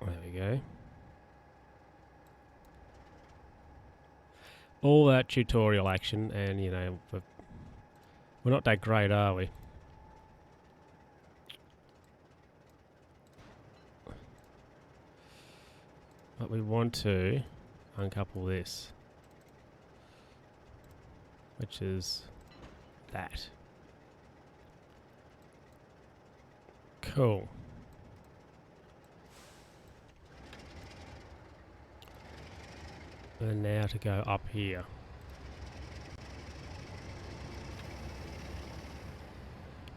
There we go. All that tutorial action, and you know, we're not that great, are we? But we want to uncouple this, which is that. Cool. And now to go up here.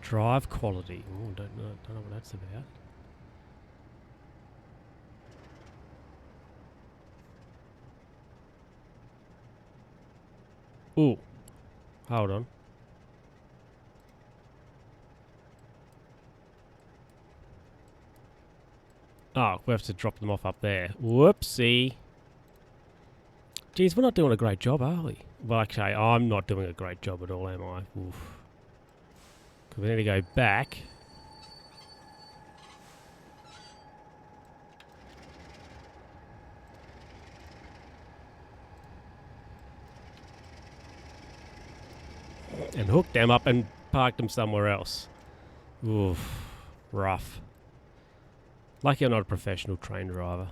Drive quality. Oh, don't know what that's about. Ooh, hold on. Oh, we have to drop them off up there. Whoopsie. Geez, we're not doing a great job, are we? Well, actually, I'm not doing a great job at all, am I? Oof. Because we need to go back. And hook them up and park them somewhere else. Oof. Rough. Lucky I'm not a professional train driver.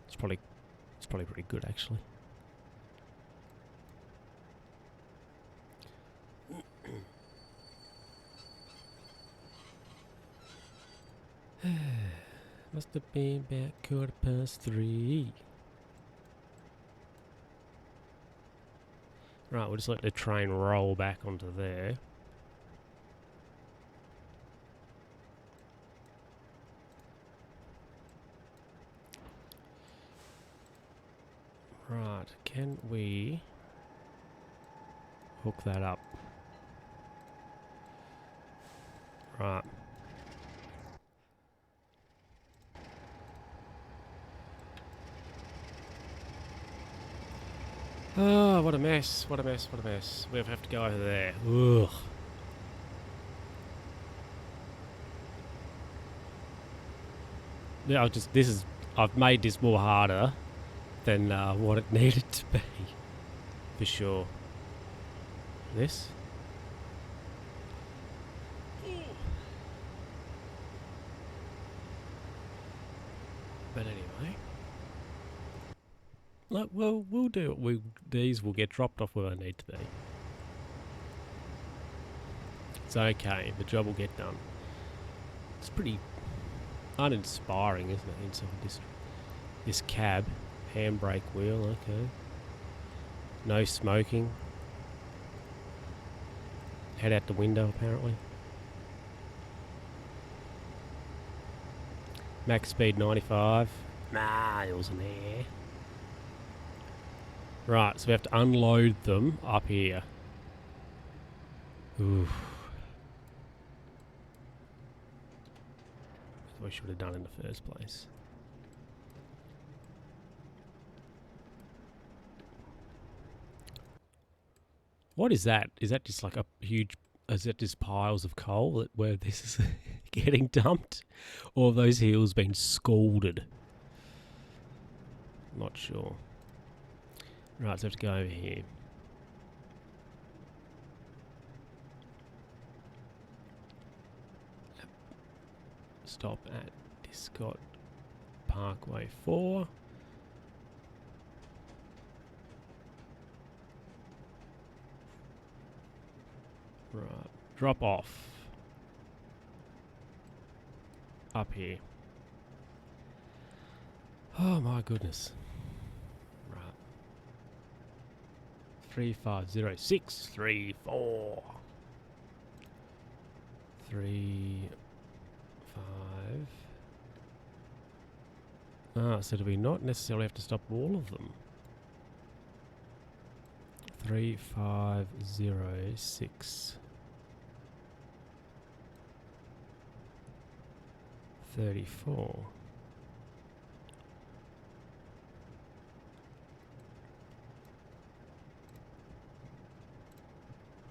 It's probably pretty good, actually. Must have been about 3:15. Right, we'll just let the train roll back onto there. Right, can we hook that up? Right. Oh, what a mess, what a mess, what a mess. We have to go over there. Ugh. Yeah, I've made this more harder than what it needed to be. For sure. This? But anyway. Look, well, we'll do it. These will get dropped off where they need to be. It's okay. The job will get done. It's pretty uninspiring, isn't it? Inside this cab. Handbrake wheel, okay. No smoking. Head out the window, apparently. Max speed 95. Miles an hour. Right, so we have to unload them up here. Oof. That's what we should have done in the first place. What is that? Is that just like a huge... Is that just piles of coal where this is getting dumped? Or have those hills been scalded? Not sure. Right, so I have to go over here. Stop at Discot Parkway 4. Right, drop off. Up here. Oh my goodness. Right. 350634. 3 5. Ah, so do we not necessarily have to stop all of them? 3506 34.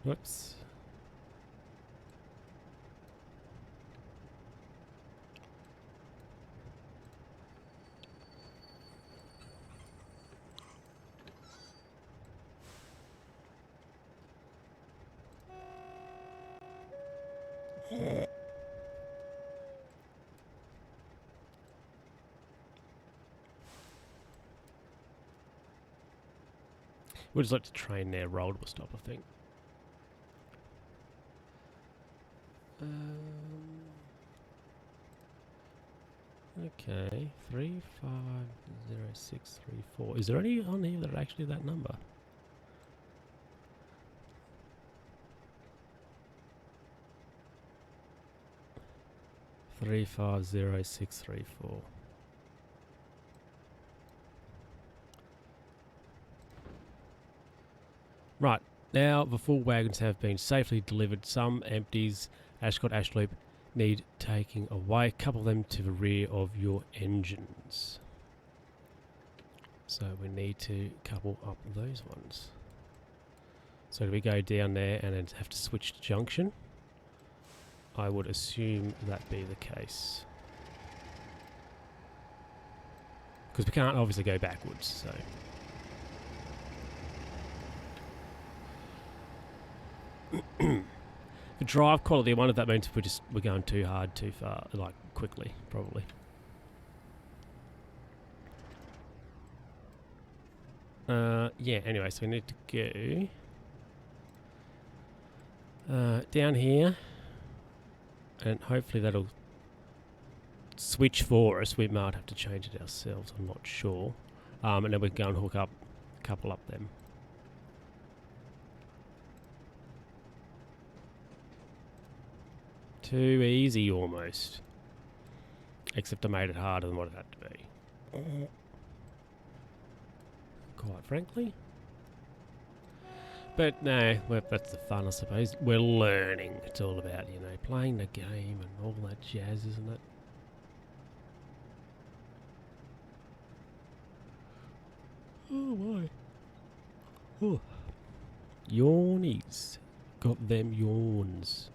Whoops. We'll just let the train there roll to a stop, I think. Okay, 350634. Is there any on here that are actually that number? Three five zero six three four. Right, now the full wagons have been safely delivered. Some empties, Ascot Ashloop, need taking away. Couple them to the rear of your engines. So we need to couple up those ones. So do we go down there and then have to switch to junction? I would assume that be the case. Because we can't obviously go backwards, so... The drive quality, I wonder if that means we're going too hard, too far, like quickly, probably. Yeah, anyway, so we need to go down here, and hopefully that'll switch for us. We might have to change it ourselves, I'm not sure. And then we can go and hook up a couple up them. Too easy, almost. Except I made it harder than what it had to be. Quite frankly. But no, well, that's the fun, I suppose. We're learning. It's all about, you know, playing the game and all that jazz, isn't it? Oh, my. Oh. Yawnies. Got them yawns.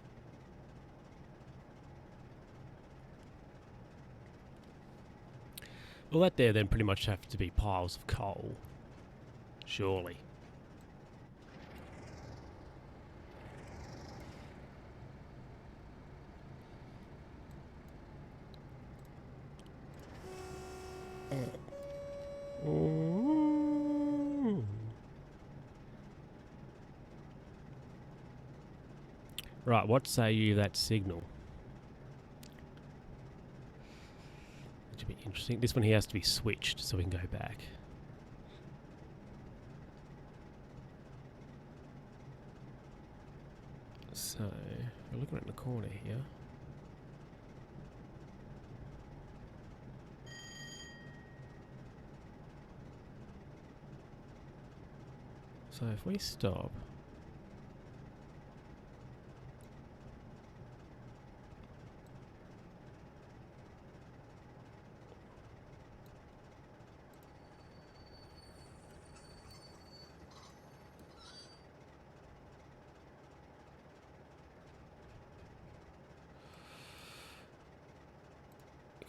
Well, that there then pretty much have to be piles of coal. Surely. Right, what say you that signal? That should be interesting. This one here has to be switched so we can go back. So, we're looking at the corner here. So if we stop...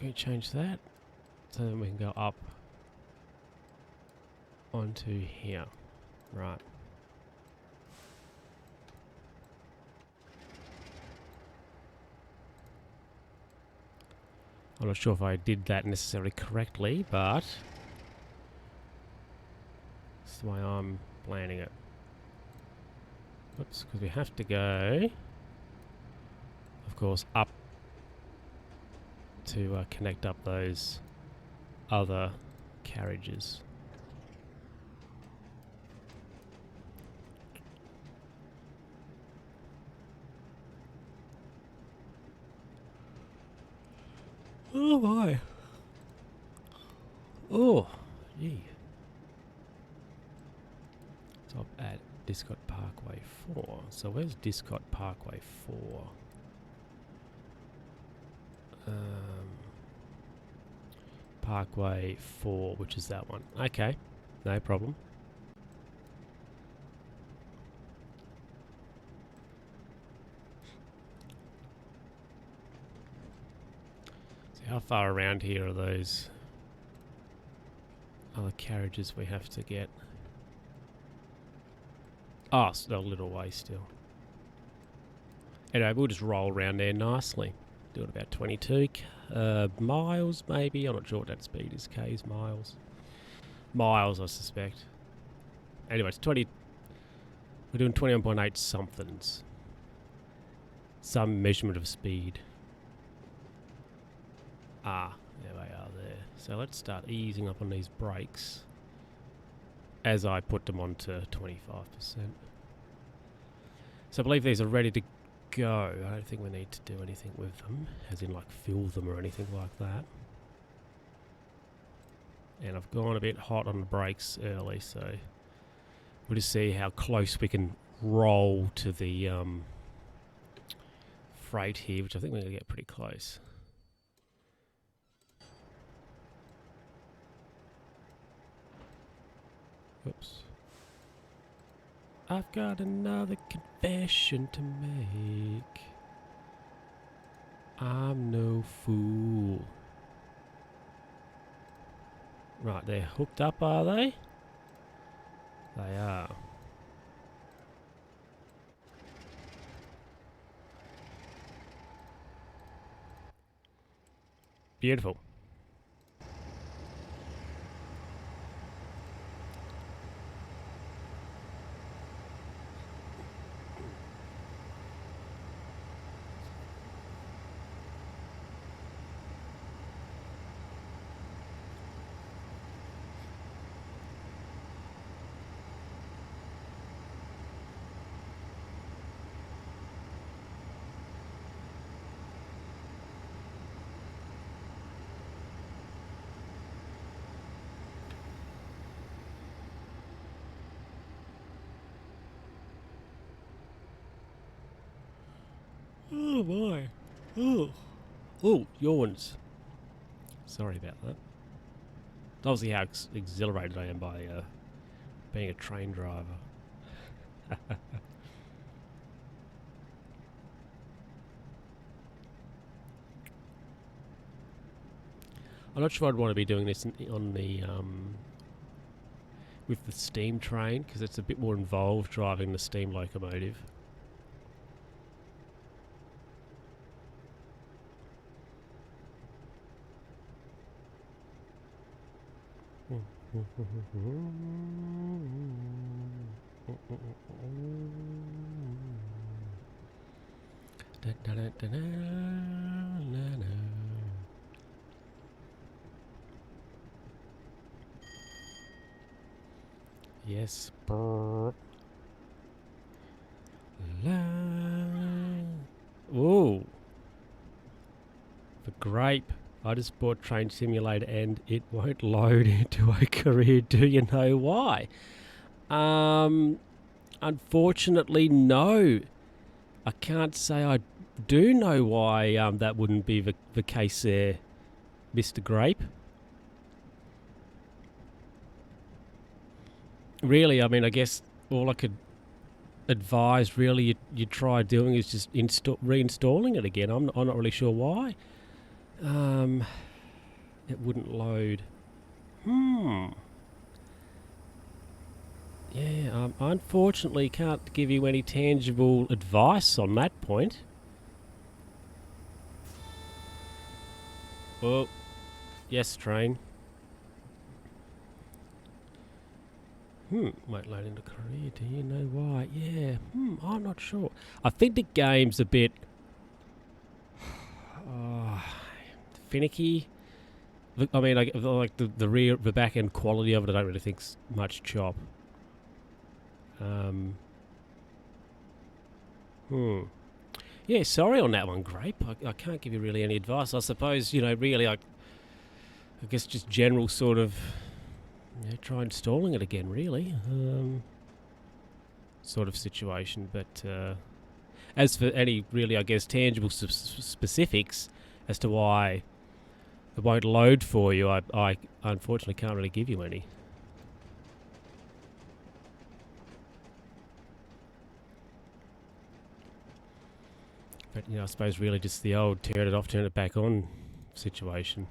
Can we change that? So then we can go up onto here. Right. I'm not sure if I did that necessarily correctly, but that's the way I'm planning it. Oops, because we have to go, of course, up to connect up those other carriages. Oh my. Oh, gee. Stop at Discot Parkway 4. So where's Discot Parkway 4? Parkway 4, which is that one. Okay, no problem. So how far around here are those other carriages we have to get? Oh, still a little way still. Anyway, we'll just roll around there nicely. Do it about 22 miles, maybe. I'm not sure what that speed is. K's, miles. Miles, I suspect. Anyway, it's 20. We're doing 21.8 somethings. Some measurement of speed. Ah, there we are there. So let's start easing up on these brakes as I put them on to 25%. So I believe these are ready to go. I don't think we need to do anything with them, as in like fill them or anything like that. And I've gone a bit hot on the brakes early, so we'll just see how close we can roll to the freight here, which I think we're going to get pretty close. Oops. I've got another confession to make. I'm no fool. Right, they're hooked up, are they? They are. Beautiful. Oh my. Oh. Oh, yawns. Sorry about that. Obviously how exhilarated I am by being a train driver. I'm not sure I'd want to be doing this on the with the steam train, because it's a bit more involved driving the steam locomotive. Yes. Ooh. The grape. I just bought Train Simulator and it won't load into a career. Do you know why? Unfortunately, no. I can't say I do know why that wouldn't be the case there, Mr. Grape. Really, I mean, I guess all I could advise really you try doing is just reinstalling it again. I'm not really sure why. it wouldn't load. Yeah, I unfortunately can't give you any tangible advice on that point. Oh, yes, train. Won't load into Korea. Do you know why? Yeah. I'm not sure. I think the game's a bit finicky. I mean, like the back end quality of it, I don't really think's much chop. Yeah, sorry on that one, Grape. I can't give you really any advice. I suppose, really, I guess just general sort of, try installing it again, really. Sort of situation. But as for any really, I guess, tangible specifics as to why it won't load for you, I unfortunately can't really give you any. But, I suppose really just the old turn it off, turn it back on situation.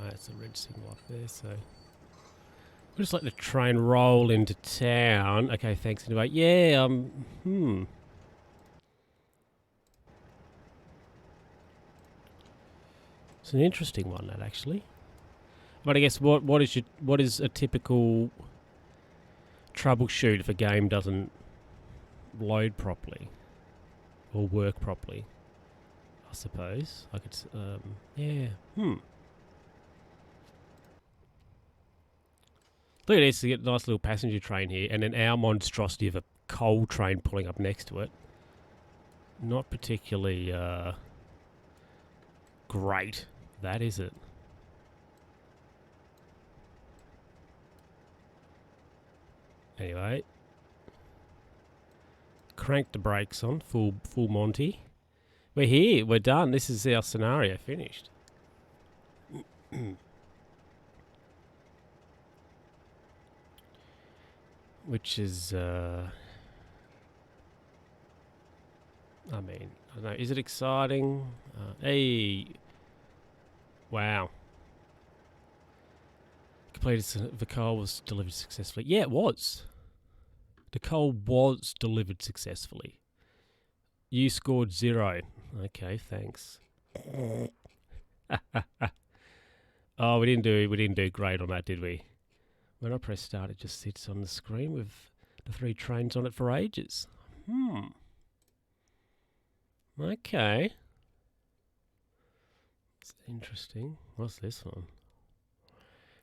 It's a red signal up there, so... We'll just let the train roll into town. Okay, thanks anyway. Yeah, It's an interesting one, that, actually. But I guess what is a typical troubleshoot if a game doesn't load properly or work properly? I suppose I could. Yeah. Look at this. You get a nice little passenger train here, and then our monstrosity of a coal train pulling up next to it. Not particularly great. That is it. Anyway, crank the brakes on, full Monty. We're here, we're done. This is our scenario finished. Which is, I mean, I don't know, is it exciting? Hey, wow. Completed, the coal was delivered successfully. Yeah, it was. The coal was delivered successfully. You scored 0. Okay, thanks. Oh, we didn't do great on that, did we? When I press start, it just sits on the screen with the 3 trains on it for ages. Okay. It's interesting. What's this one?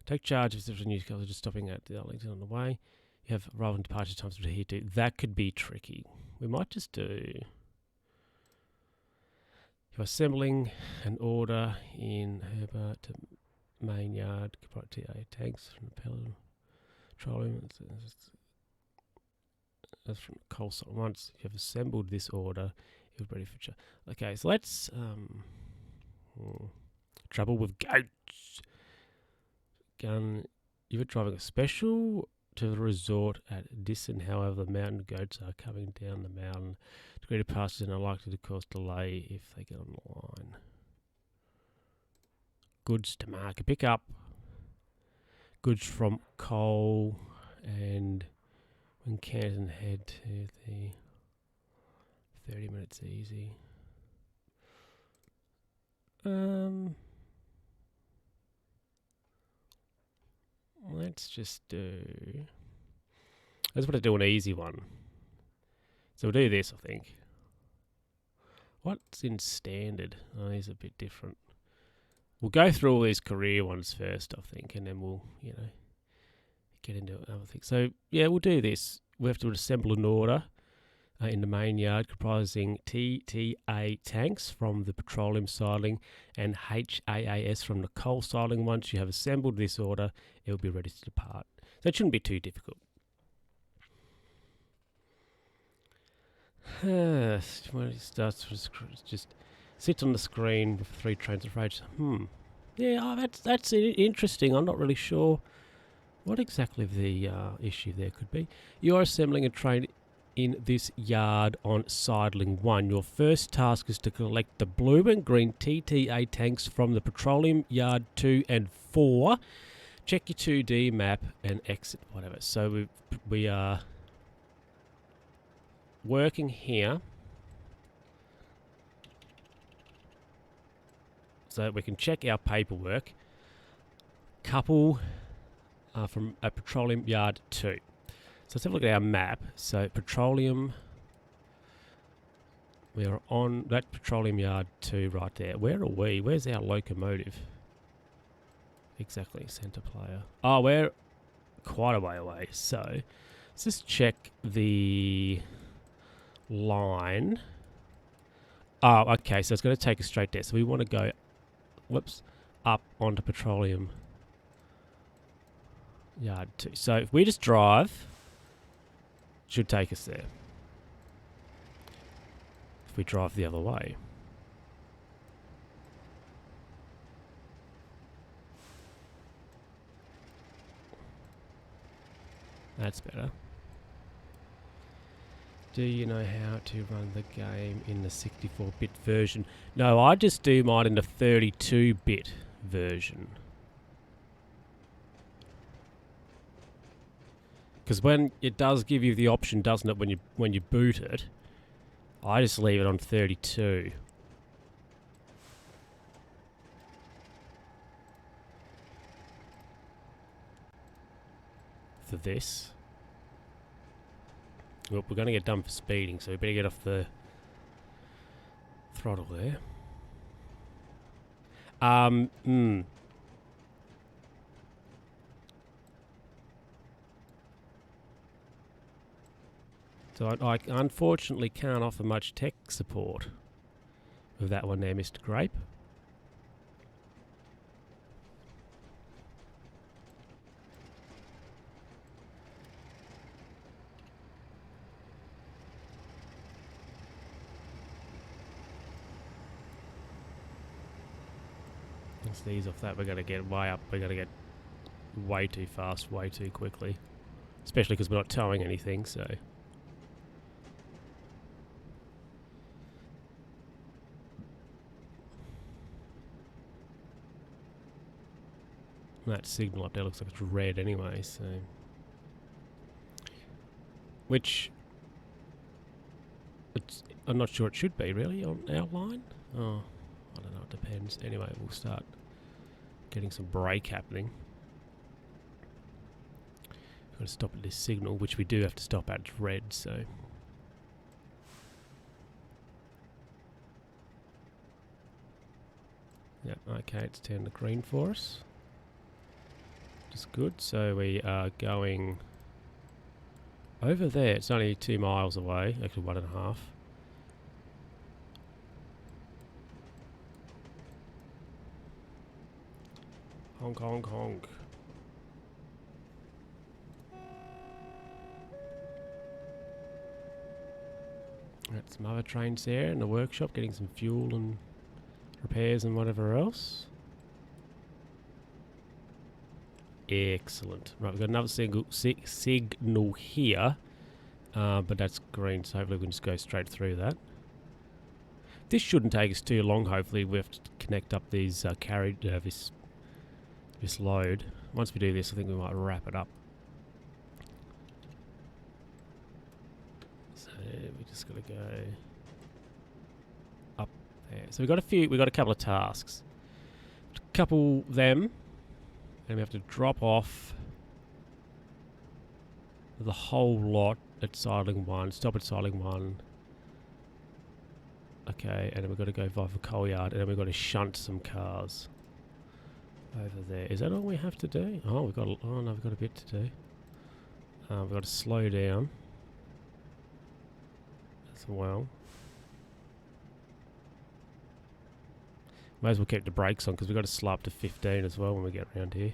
Take charge of the new cars just stopping at the Arlington on the way. You have arrival and departure times to adhere to. That could be tricky. We might just do... You're assembling an order in Herbert to main yard. TA tanks from the pellet. Petroleum. That's from the coal site. Once you have assembled this order, you're ready for... Okay, so let's... trouble with goats. Gun. You were driving a special to the resort at Disson. However, the mountain goats are coming down the mountain. Degree of passes and are likely to cause delay if they get on the line. Goods to market. Pick up goods from coal and when Canton head to the 30 minutes easy. Let's just do... I just want to do an easy one. So we'll do this, I think. What's in standard? Oh, he's a bit different. We'll go through all these career ones first, I think, and then we'll, get into other things. So, yeah, we'll do this. We have to assemble an order in the main yard comprising TTA tanks from the petroleum siding and HAAS from the coal siding. Once you have assembled this order, it will be ready to depart. So it shouldn't be too difficult. When it starts, just sits on the screen with 3 trains of rage. Yeah, that's interesting. I'm not really sure What exactly the issue there could be? You're assembling a train in this yard on sidling 1. Your first task is to collect the blue and green TTA tanks from the petroleum yard 2 and 4. Check your 2D map and exit, whatever. So we are working here. So we can check our paperwork. Couple from a petroleum yard 2. So let's have a look at our map. So petroleum, we are on that petroleum yard 2 right there. Where are we? Where's our locomotive? Exactly, centre player. Oh, we're quite a way away. So let's just check the line. Oh, okay, so it's going to take us straight there. So we want to go, whoops, up onto petroleum yard 2. So if we just drive, should take us there. If we drive the other way. That's better. Do you know how to run the game in the 64-bit version? No, I just do mine in the 32-bit version. Because when it does give you the option, doesn't it, when you boot it, I just leave it on 32. For this. Well, we're going to get done for speeding, so we better get off the throttle there. So I unfortunately can't offer much tech support with that one there, Mr. Grape. Let's ease off that. We're going to get way up. We're going to get way too fast, way too quickly. Especially because we're not towing anything, so... That signal up there looks like it's red anyway, so... Which... I'm not sure it should be, really, on our line. Oh, I don't know, it depends. Anyway, we'll start getting some brake happening. We've got to stop at this signal, which we do have to stop at. It's red, so... Yep, okay, it's turned to green for us. Just good. So we are going over there. It's only 2 miles away, actually 1.5. Honk, honk, honk. Got some other trains there in the workshop, getting some fuel and repairs and whatever else. Excellent. Right, we've got another signal here, but that's green, so hopefully we can just go straight through that. This shouldn't take us too long. Hopefully we have to connect up these this load. Once we do this, I think we might wrap it up. So we just got to go up there. So we got a couple of tasks. Couple them. And we have to drop off the whole lot at sidling 1. Stop at sidling 1. Okay, and then we've got to go via the coal yard, and then we've got to shunt some cars over there. Is that all we have to do? Oh, we've got a bit to do. We've got to slow down as well. May as well keep the brakes on because we've got to slow up to 15 as well when we get around here.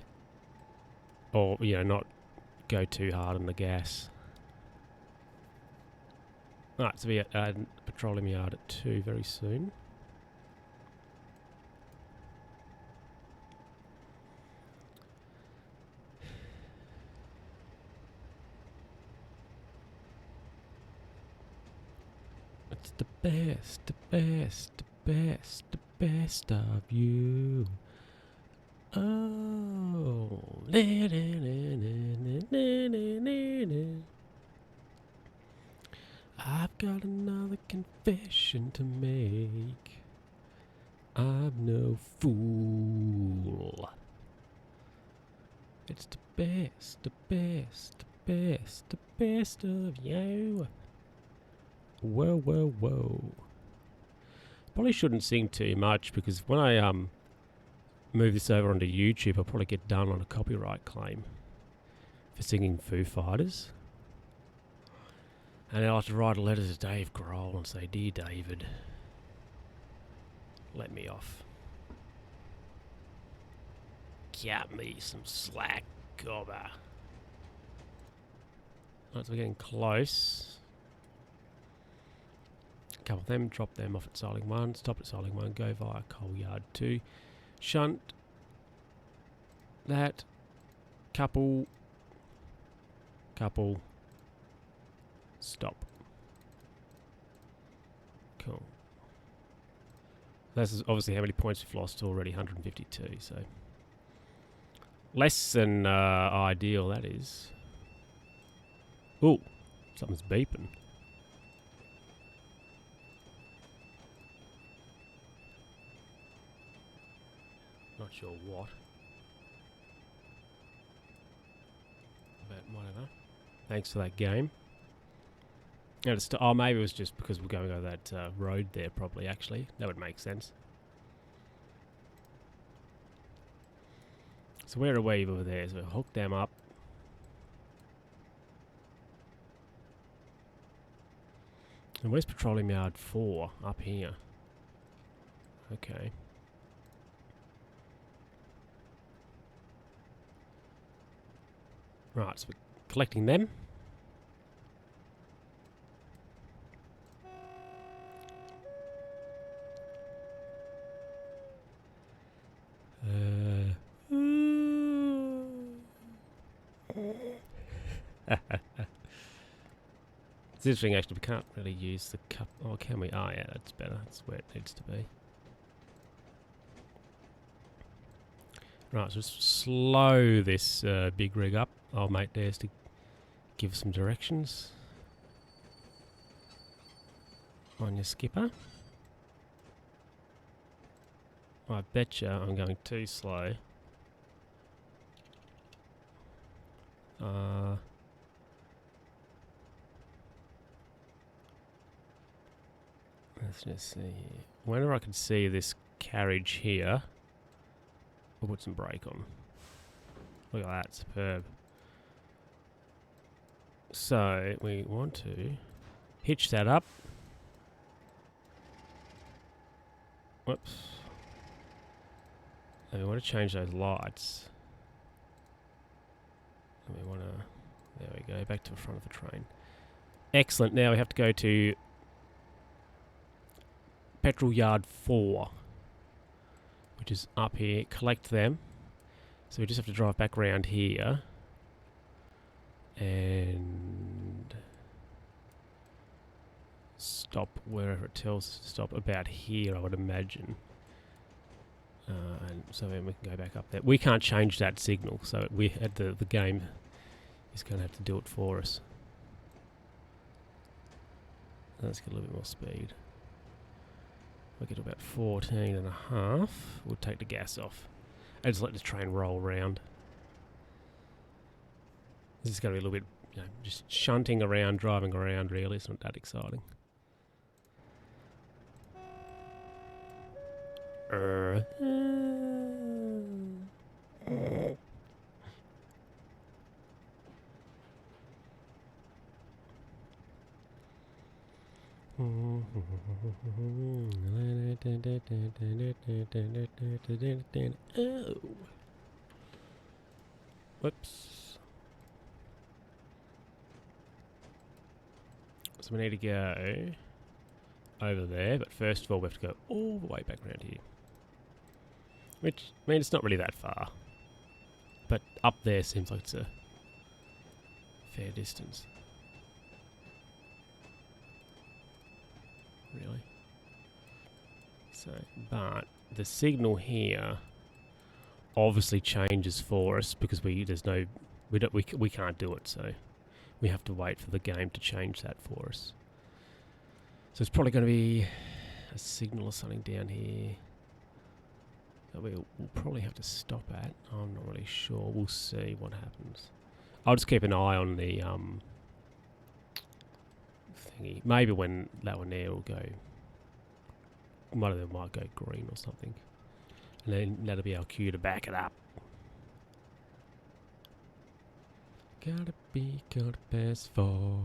Or, you know, not go too hard on the gas. Alright, so we're at petroleum yard at 2 very soon. It's the best, the best, the best, the best of you. Oh. I've got another confession to make. I'm no fool. It's the best, the best, the best, the best of you. Whoa, whoa, whoa. Probably shouldn't sing too much because when I move this over onto YouTube, I'll probably get done on a copyright claim for singing Foo Fighters. And I'll have to write a letter to Dave Grohl and say, "Dear David, let me off. Cut me some slack, gobber." Right, so we're getting close. A couple of them, drop them off at Siling 1, stop at Siling 1, go via Coal Yard 2. Shunt. That. Couple. Stop. Cool. This is obviously how many points we've lost already, 152, so. Less than ideal, that is. Ooh, something's beeping. Not sure what. But whatever. Thanks for that game. And it's oh, maybe it was just because we're going over that road there, probably, actually. That would make sense. So where are we over there? So we'll hook them up. And where's Petroleum Yard 4? Up here. Okay. Right, so we're collecting them. It's interesting, actually. We can't really use the cup. Oh, can we? Oh, yeah, that's better. That's where it needs to be. Right, so just slow this big rig up. Old mate dares to give some directions on your skipper. I betcha I'm going too slow. Let's just see here. Whenever I can see this carriage here, I'll put some brake on. Look at that, superb. So we want to hitch that up. Whoops. And we want to change those lights. And we want to, there we go, back to the front of the train. Excellent. Now we have to go to Petrol Yard 4, which is up here. Collect them. So we just have to drive back around here. And stop wherever it tells us to stop. About here, I would imagine. And so then we can go back up there. We can't change that signal, so we had the game is going to have to do it for us. Let's get a little bit more speed. We'll get to about 14 and a half. We'll take the gas off. And just let the train roll around. This is going to be a little bit, you know, just shunting around, driving around, really. It's not that exciting. Oh. Whoops. So we need to go over there, but first of all we have to go all the way back around here. Which, I mean, it's not really that far. But up there seems like it's a fair distance. really. So, but the signal here obviously changes for us because we can't do it, so we have to wait for the game to change that for us. So it's probably going to be a signal or something down here that we'll probably have to stop at. I'm not really sure. We'll see what happens. I'll just keep an eye on the thingy. Maybe when that one there will go, one of them might go green or something. And then that'll be our cue to back it up. Gotta pass for.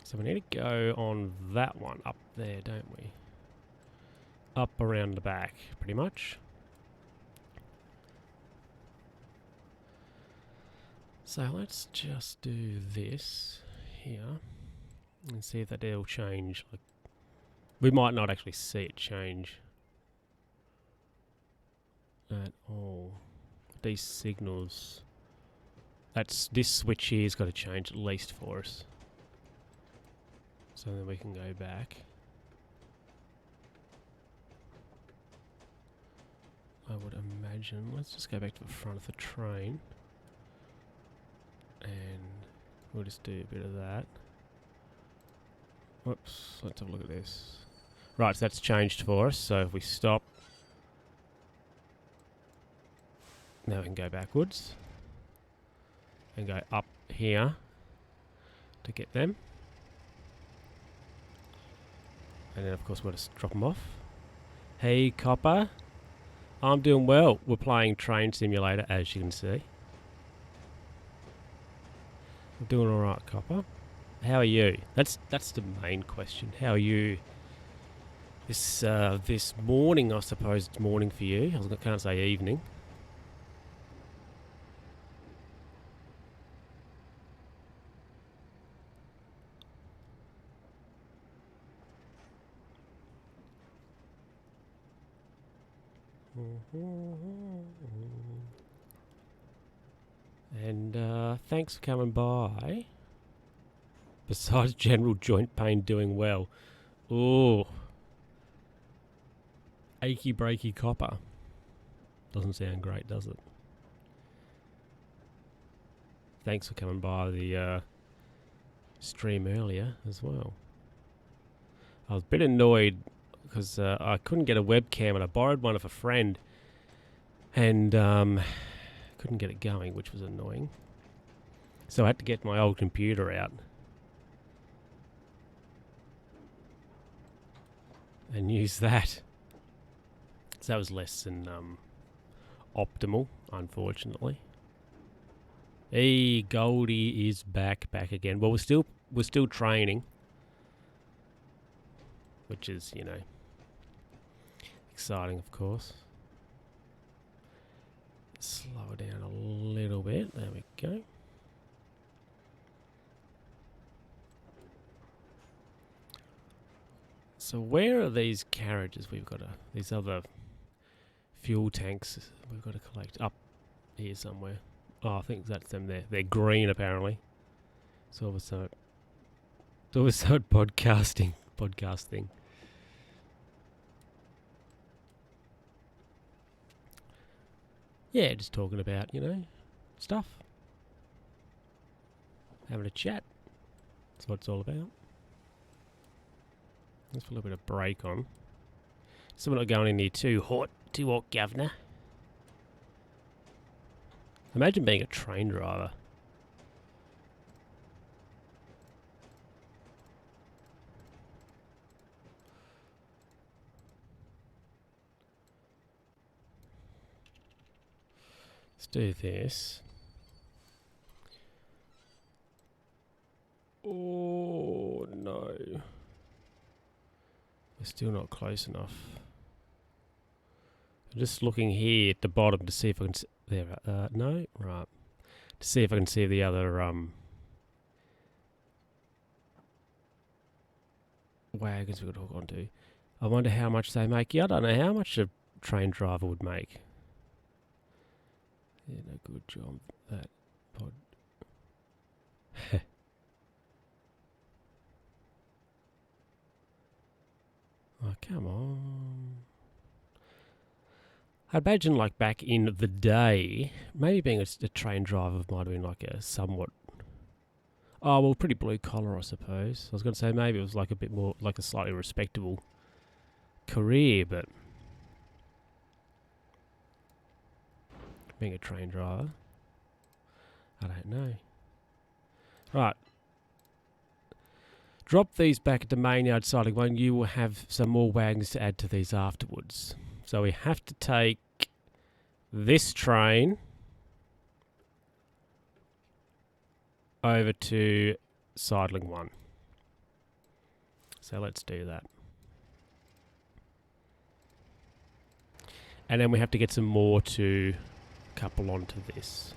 So we need to go on that one up there, don't we? Up around the back, pretty much. So let's just do this here and see if that will change. Like, we might not actually see it change at all. These signals, this switch here's got to change at least for us. So then we can go back. I would imagine. Let's just go back to the front of the train. And we'll just do a bit of that. Whoops, let's have a look at this. Right, so that's changed for us. So if we stop, now we can go backwards. And go up here to get them. And then of course we'll just drop them off. Hey Copper, I'm doing well. We're playing Train Simulator, as you can see. I'm doing alright, Copper. How are you? That's the main question. How are you this morning? I suppose it's morning for you. I can't say evening. And thanks for coming by. Besides general joint pain, doing well. Ooh. Achy breaky Copper. Doesn't sound great, does it? Thanks for coming by the stream earlier as well. I was a bit annoyed because I couldn't get a webcam and I borrowed one of a friend and couldn't get it going, which was annoying. So I had to get my old computer out and use that. So that was less than optimal, unfortunately. Hey, Goldie is back again. Well, we're still training, which is, you know, exciting, of course. Slow it down a little bit. There we go. So where are these carriages we've got these other fuel tanks we've got to collect? Up here somewhere. Oh, I think that's them there. They're green, apparently. So all of a sudden podcasting. Yeah, just talking about, you know, stuff. Having a chat. That's what it's all about. Let's put a little bit of brake on. So we're not going in here too hot, governor. Imagine being a train driver. Let's do this. Oh no. We're still not close enough. I'm just looking here at the bottom to see if I can see. There, no? Right. To see if I can see the other wagons we could hook onto. I wonder how much they make. Yeah, I don't know how much a train driver would make. Did a good job that pod. Oh, come on. I imagine, like, back in the day, maybe being a train driver might have been like a somewhat. Oh, well, pretty blue collar, I suppose. I was going to say maybe it was like a bit more, like a slightly respectable career, but being a train driver, I don't know. Right. Drop these back at the main yard siding one. You will have some more wagons to add to these afterwards. So we have to take this train over to sidling 1. So let's do that. And then we have to get some more to couple onto this.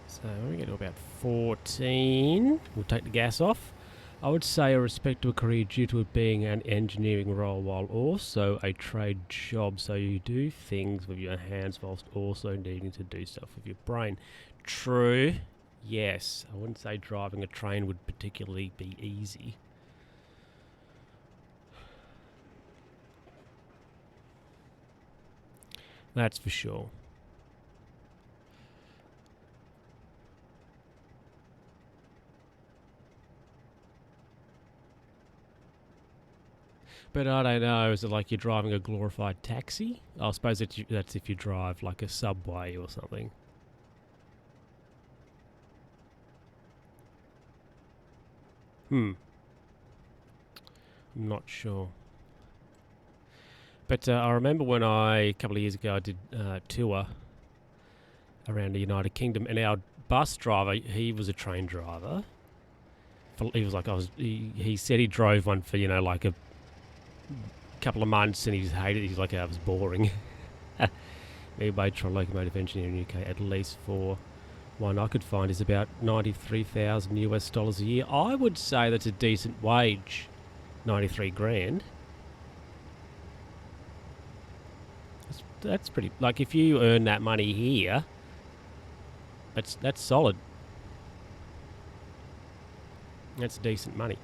So when we get to about 14, we'll take the gas off. I would say a respectable career due to it being an engineering role while also a trade job. So you do things with your hands whilst also needing to do stuff with your brain. True. Yes. I wouldn't say driving a train would particularly be easy. That's for sure. But I don't know, is it like you're driving a glorified taxi? I suppose that's if you drive like a subway or something. I'm not sure. But I remember when a couple of years ago, I did a tour around the United Kingdom, and our bus driver, he was a train driver. He was like, he said he drove one for, like a couple of months, and he just hated it. He's like, it was boring. Maybe for locomotive engineer in the UK, at least for one I could find, is about $93,000 a year. I would say that's a decent wage, 93 grand. That's pretty. Like, if you earn that money here, that's solid. That's decent money.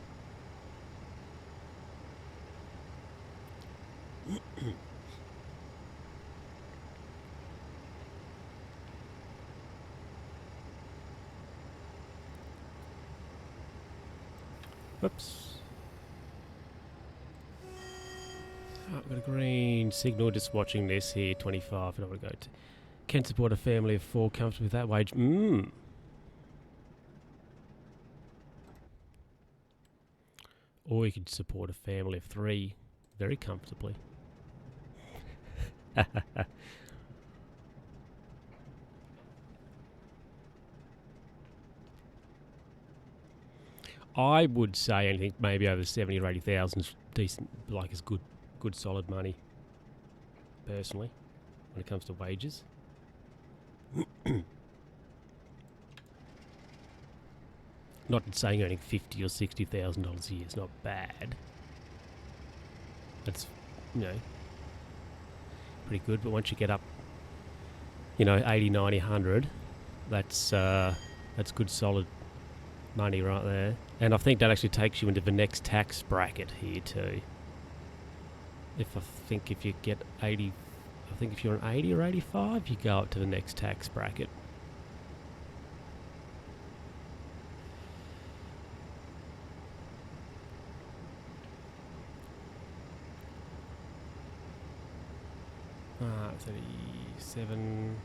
Whoops. Oh, I've got a green signal just watching this here, 25, and I want to go to... Can support a family of 4 comfortably with that wage. Or you could support a family of 3 very comfortably. I would say anything maybe over 70 or 80,000 is decent, like is good solid money, personally, when it comes to wages. Not saying earning $50,000 or $60,000 a year is not bad. That's, pretty good. But once you get up, 80, 90, 100, that's good solid money right there. And I think that actually takes you into the next tax bracket here too. If you get 80, I think if you're an 80 or 85, you go up to the next tax bracket. Ah, 37.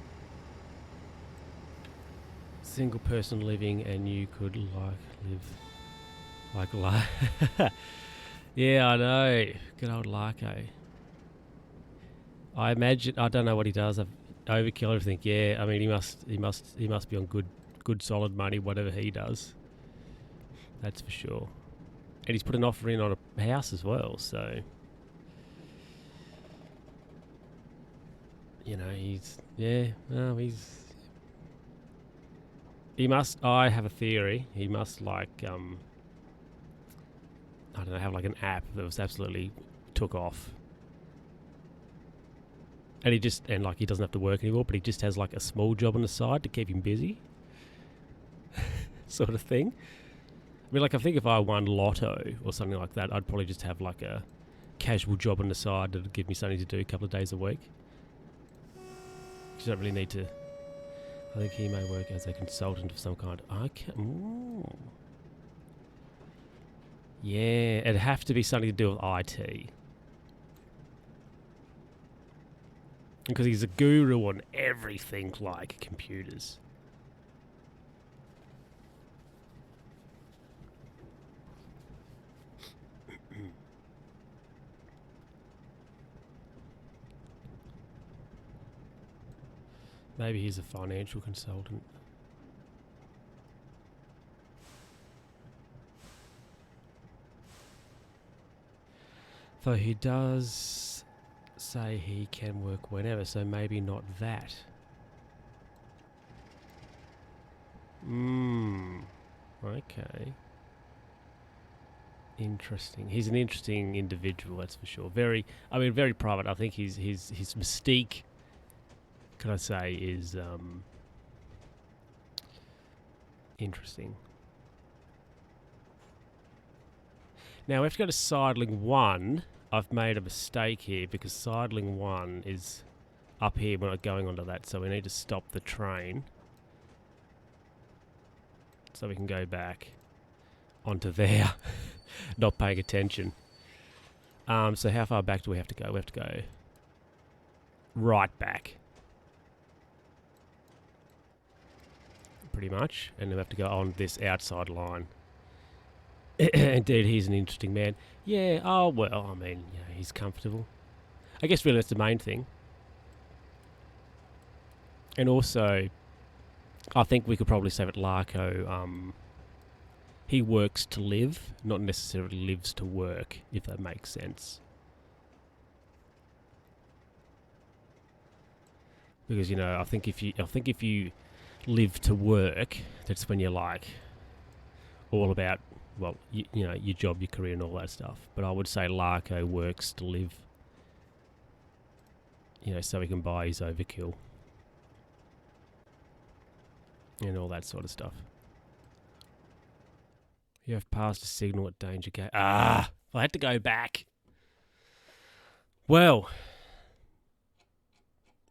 Single person living, and you could live like yeah, I know. Good old Larko. I imagine, I don't know what he does. I've overkill everything. Yeah, I mean he must be on good solid money, whatever he does. That's for sure. And he's put an offer in on a house as well, so he's He must. I have a theory. He must like I don't know, have like an app that was absolutely took off, and he doesn't have to work anymore, but he just has like a small job on the side to keep him busy, sort of thing. I mean, like I think if I won Lotto or something like that, I'd probably just have like a casual job on the side that'd give me something to do a couple of days a week. You don't really need to. I think he may work as a consultant of some kind. Okay. Ooh. Yeah, it'd have to be something to do with IT. Because he's a guru on everything like computers. Maybe he's a financial consultant. Though he does say he can work whenever, so maybe not that. Okay. Interesting. He's an interesting individual, that's for sure. Very private. I think his mystique, can I say, is interesting. Now we have to go to sidling 1. I've made a mistake here because sidling 1 is up here. We're not going onto that, so we need to stop the train so we can go back onto there. Not paying attention. So how far back do we have to go? We have to go right back. Pretty much. And then we have to go on this outside line. Indeed, he's an interesting man. Yeah, oh well, I mean, you know, he's comfortable. I guess really that's the main thing. And also, I think we could probably say that Larko, he works to live, not necessarily lives to work, if that makes sense. Because, you know, I think if you live to work, that's when you're like all about, well, you know, your job, your career, and all that stuff. But I would say Larko works to live, you know, so he can buy his overkill and all that sort of stuff. You have passed a signal at danger gate. I had to go back. Well,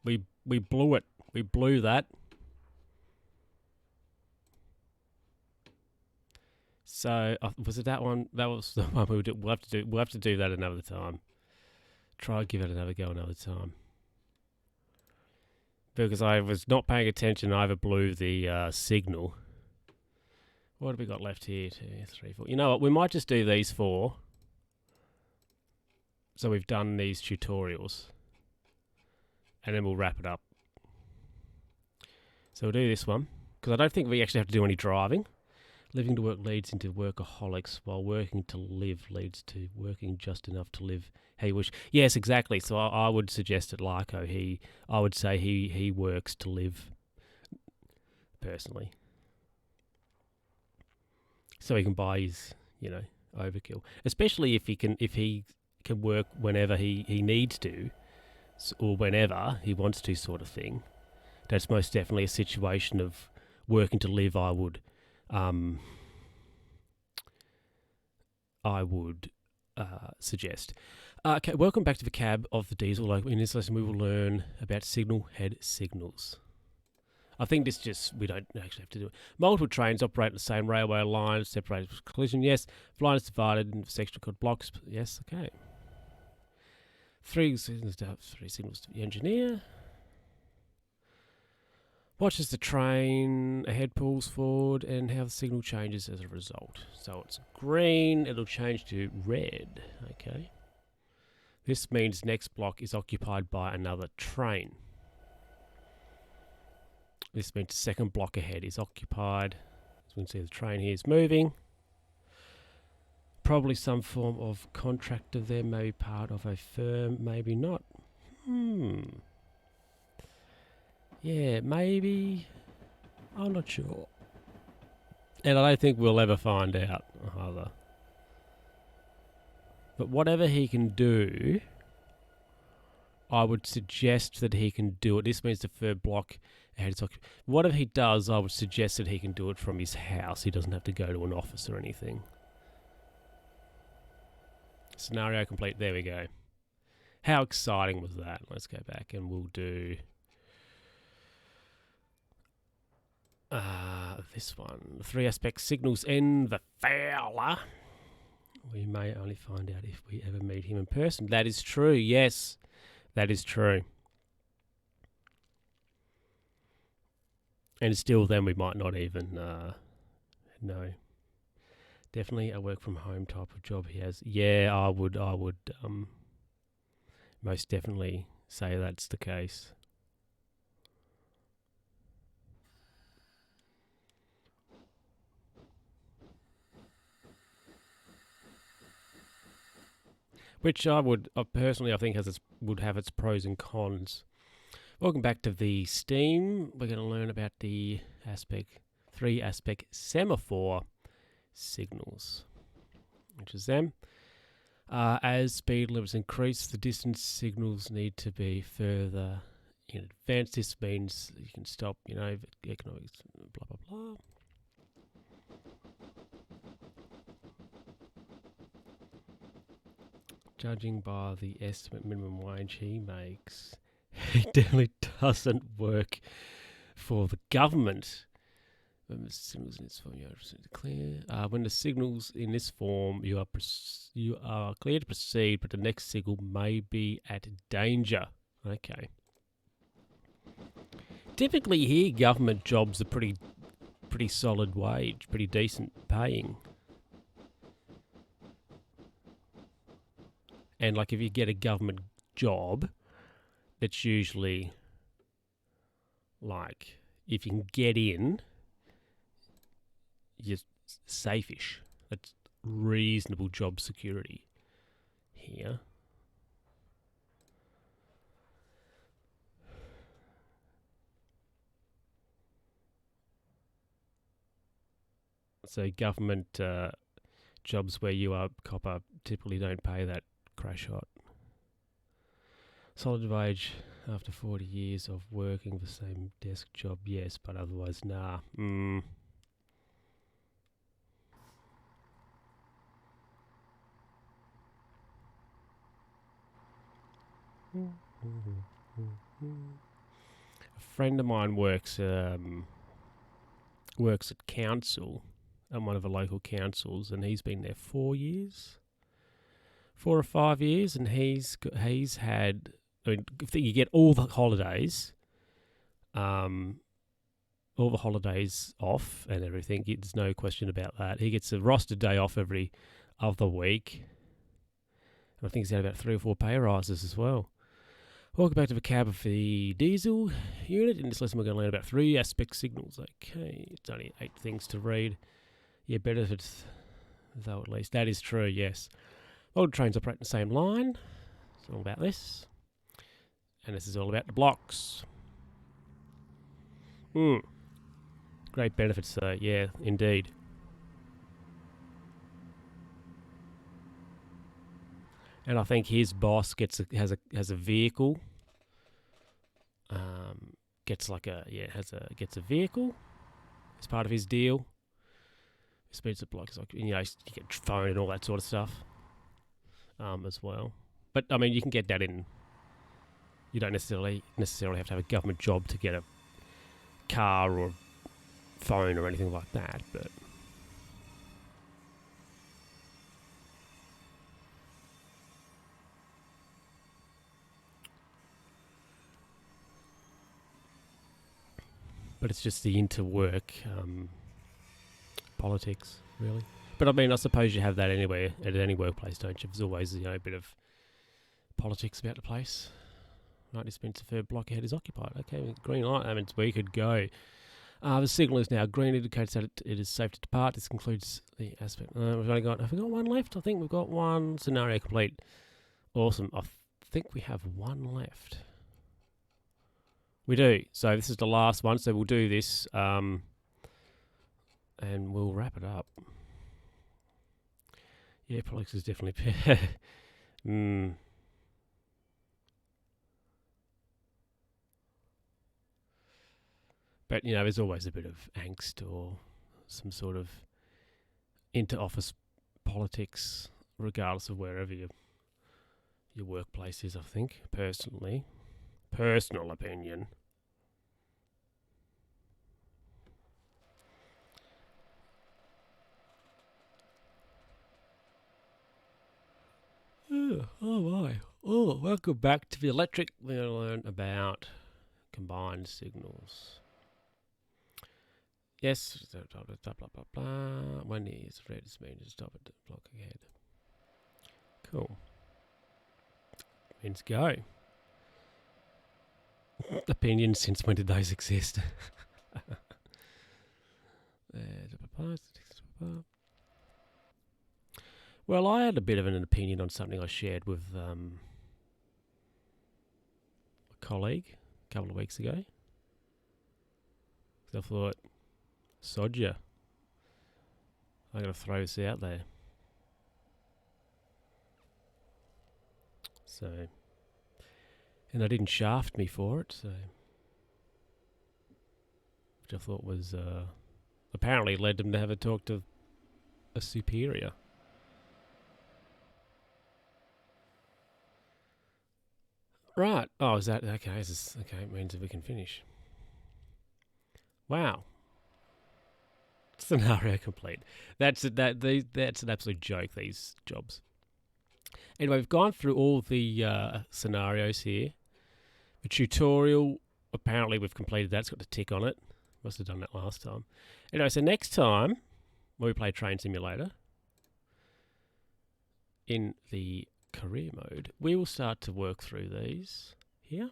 we blew it. We blew that. So was it that one? That was the one we do. We'll have to do that another time. Try and give it another go another time. Because I was not paying attention. I overblew the signal. What have we got left here? 2, 3, 4. You know what? We might just do these 4. So we've done these tutorials. And then we'll wrap it up. So we'll do this one. Because I don't think we actually have to do any driving. Living to work leads into workaholics, while working to live leads to working just enough to live how you wish. Yes, exactly. So I would suggest at Larko, I would say he works to live, personally. So he can buy his, you know, overkill. Especially if he can work whenever he needs to, or whenever he wants to, sort of thing. That's most definitely a situation of working to live, I would suggest. Okay, welcome back to the cab of the diesel. In this lesson, we will learn about signal head signals. I think we don't actually have to do it. Multiple trains operate on the same railway line, separated for collision, yes. The line is divided into sections called blocks, yes, okay. 3 signals to the engineer. Watches the train ahead pulls forward and how the signal changes as a result. So it's green, it'll change to red. Okay. This means next block is occupied by another train. This means the second block ahead is occupied. As we can see, the train here is moving. Probably some form of contractor there, maybe part of a firm, maybe not. Yeah, maybe. I'm not sure. And I don't think we'll ever find out either. But whatever he can do, I would suggest that he can do it. This means the third block ahead is occupied. Whatever he does, I would suggest that he can do it from his house. He doesn't have to go to an office or anything. Scenario complete. There we go. How exciting was that? Let's go back and we'll do this one. The 3 aspect signals in the Fowler. We may only find out if we ever meet him in person. That is true, yes. That is true. And still then we might not even know. Definitely a work from home type of job he has. Yeah, I would most definitely say that's the case. Which I personally, I think would have its pros and cons. Welcome back to the Steam. We're going to learn about the 3 aspect semaphore signals, which is them. As speed limits increase, the distance signals need to be further in advance. This means you can stop, economics, blah, blah, blah. Judging by the estimate minimum wage he makes, it definitely doesn't work for the government. When the signals in this form, you are clear. When the signals in this form, you are clear to proceed, but the next signal may be at danger. Okay. Typically, here government jobs are pretty solid wage, pretty decent paying. And like if you get a government job, that's usually like if you can get in, you're safe-ish. That's reasonable job security here. So government jobs where you are copper typically don't pay that crash hot. Solid wage after 40 years of working the same desk job, yes, but otherwise, nah. A friend of mine works at council, at one of the local councils, and he's been there 4 years. 4 or 5 years, and he's had. I mean, you get all the holidays, off and everything. There's no question about that. He gets a rostered day off every other week, and I think he's had about 3 or 4 pay rises as well. Welcome back to the cab of the diesel unit. In this lesson, we're going to learn about 3 aspect signals. Okay, it's only 8 things to read. Yeah, benefits, though, at least. That is true, yes. All trains operate in the same line. It's all about this. And this is all about the blocks. Great benefits, though. Yeah, indeed. And I think his boss has a vehicle. Gets a vehicle as part of his deal. Speeds of blocks, like you get phone and all that sort of stuff. As well, but I mean, you can get that in. You don't necessarily have to have a government job to get a car or phone or anything like that, but it's just the interwork politics, really. But I mean, I suppose you have that anywhere at any workplace, don't you? There's always a bit of politics about the place. Right, this means the third block ahead is occupied. Okay, green light. That means we could go. The signal is now green. Indicates that it is safe to depart. This concludes the aspect. Have we got one left? I think we've got one. Scenario complete. Awesome. I think we have one left. We do. So this is the last one. So we'll do this. and we'll wrap it up. Yeah, Prolix is definitely... But, there's always a bit of angst or some sort of inter-office politics, regardless of wherever your workplace is, I think, personally. Personal opinion. Oh my. Oh, welcome back to the electric. We're going to learn about combined signals. Yes, blah, blah, blah, blah. When is red is mean to stop it, block ahead. Cool. Means go. Opinions, since when did those exist? Well, I had a bit of an opinion on something I shared with a colleague a couple of weeks ago. So I thought, sod ya. I'm going to throw this out there. So, and they didn't shaft me for it, so, which I thought was, apparently led them to have a talk to a superior. Right. Oh, is that okay? Okay? It means that we can finish. Wow. Scenario complete. That's an absolute joke. These jobs. Anyway, we've gone through all the scenarios here. The tutorial. Apparently, we've completed that. It's got a tick on it. Must have done that last time. Anyway, so next time when we play Train Simulator in the career mode, we will start to work through these here.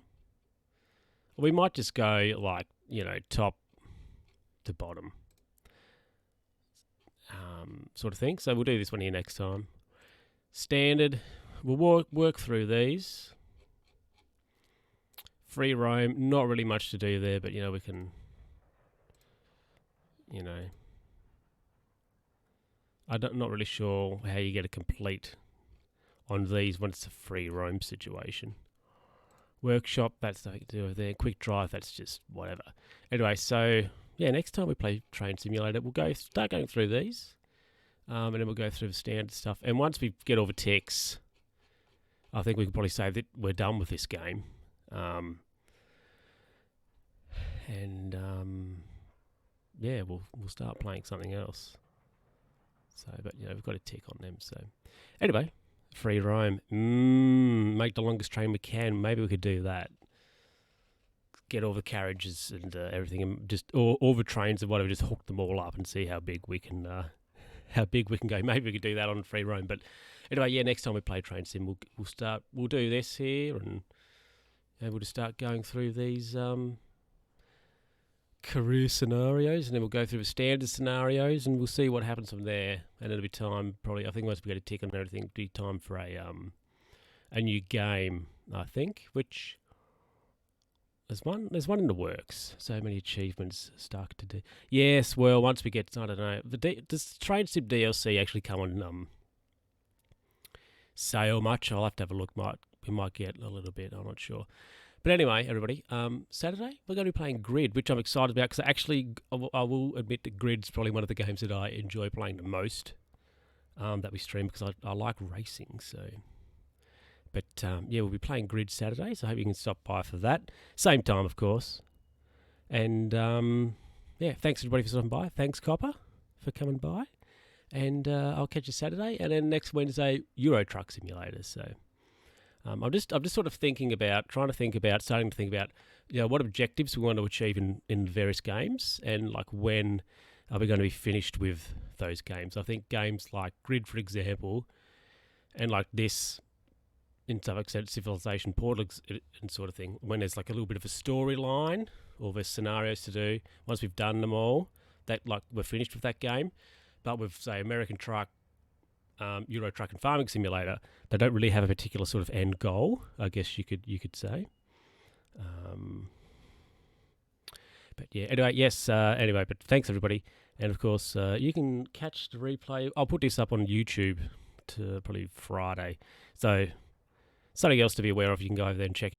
We might just go like, top to bottom sort of thing. So we'll do this one here next time. Standard, we'll work through these. Free roam, not really much to do there, but we can, I'm not really sure how you get a complete on these when it's a free roam situation. Workshop, that's nothing to do with there. Quick drive, that's just whatever. Anyway, so yeah, next time we play Train Simulator, we'll start going through these, and then we'll go through the standard stuff. And once we get all the ticks, I think we can probably say that we're done with this game. Yeah, we'll start playing something else. So, but we've got a tick on them. So, anyway. Free roam. Make the longest train we can. Maybe we could do that. Get all the carriages and everything, and just all the trains and whatever. Just hook them all up and see how big we can go. Maybe we could do that on free roam. But anyway, yeah. Next time we play Train Sim, we'll start. We'll do this here, and we'll just start going through these career scenarios, and then we'll go through the standard scenarios, and we'll see what happens from there. And it'll be time, probably. I think once we get a tick on everything, it'll be time for a new game. I think, which there's one in the works. So many achievements stuck to do. Yes, well, once we get, I don't know, does Train Sim DLC actually come on sale much? I'll have to have a look. We might get a little bit. I'm not sure. But anyway, everybody, Saturday we're going to be playing Grid, which I'm excited about because actually I will admit that Grid's probably one of the games that I enjoy playing the most that we stream because I like racing. So, but yeah, we'll be playing Grid Saturday, so I hope you can stop by for that. Same time, of course. And yeah, thanks everybody for stopping by. Thanks Copper for coming by, and I'll catch you Saturday, and then next Wednesday Euro Truck Simulator. So. I'm just sort of starting to think about, what objectives we want to achieve in various games, and like when are we going to be finished with those games. I think games like Grid, for example, and like this, in some extent, Civilization Portal and sort of thing, when there's like a little bit of a storyline or there's scenarios to do, once we've done them all, that like we're finished with that game. But with, say, American Truck, Euro Truck and Farming Simulator, they don't really have a particular sort of end goal, I guess you could say. But yeah, anyway, yes, but thanks everybody. And of course, you can catch the replay. I'll put this up on YouTube to probably Friday. So something else to be aware of. You can go over there and check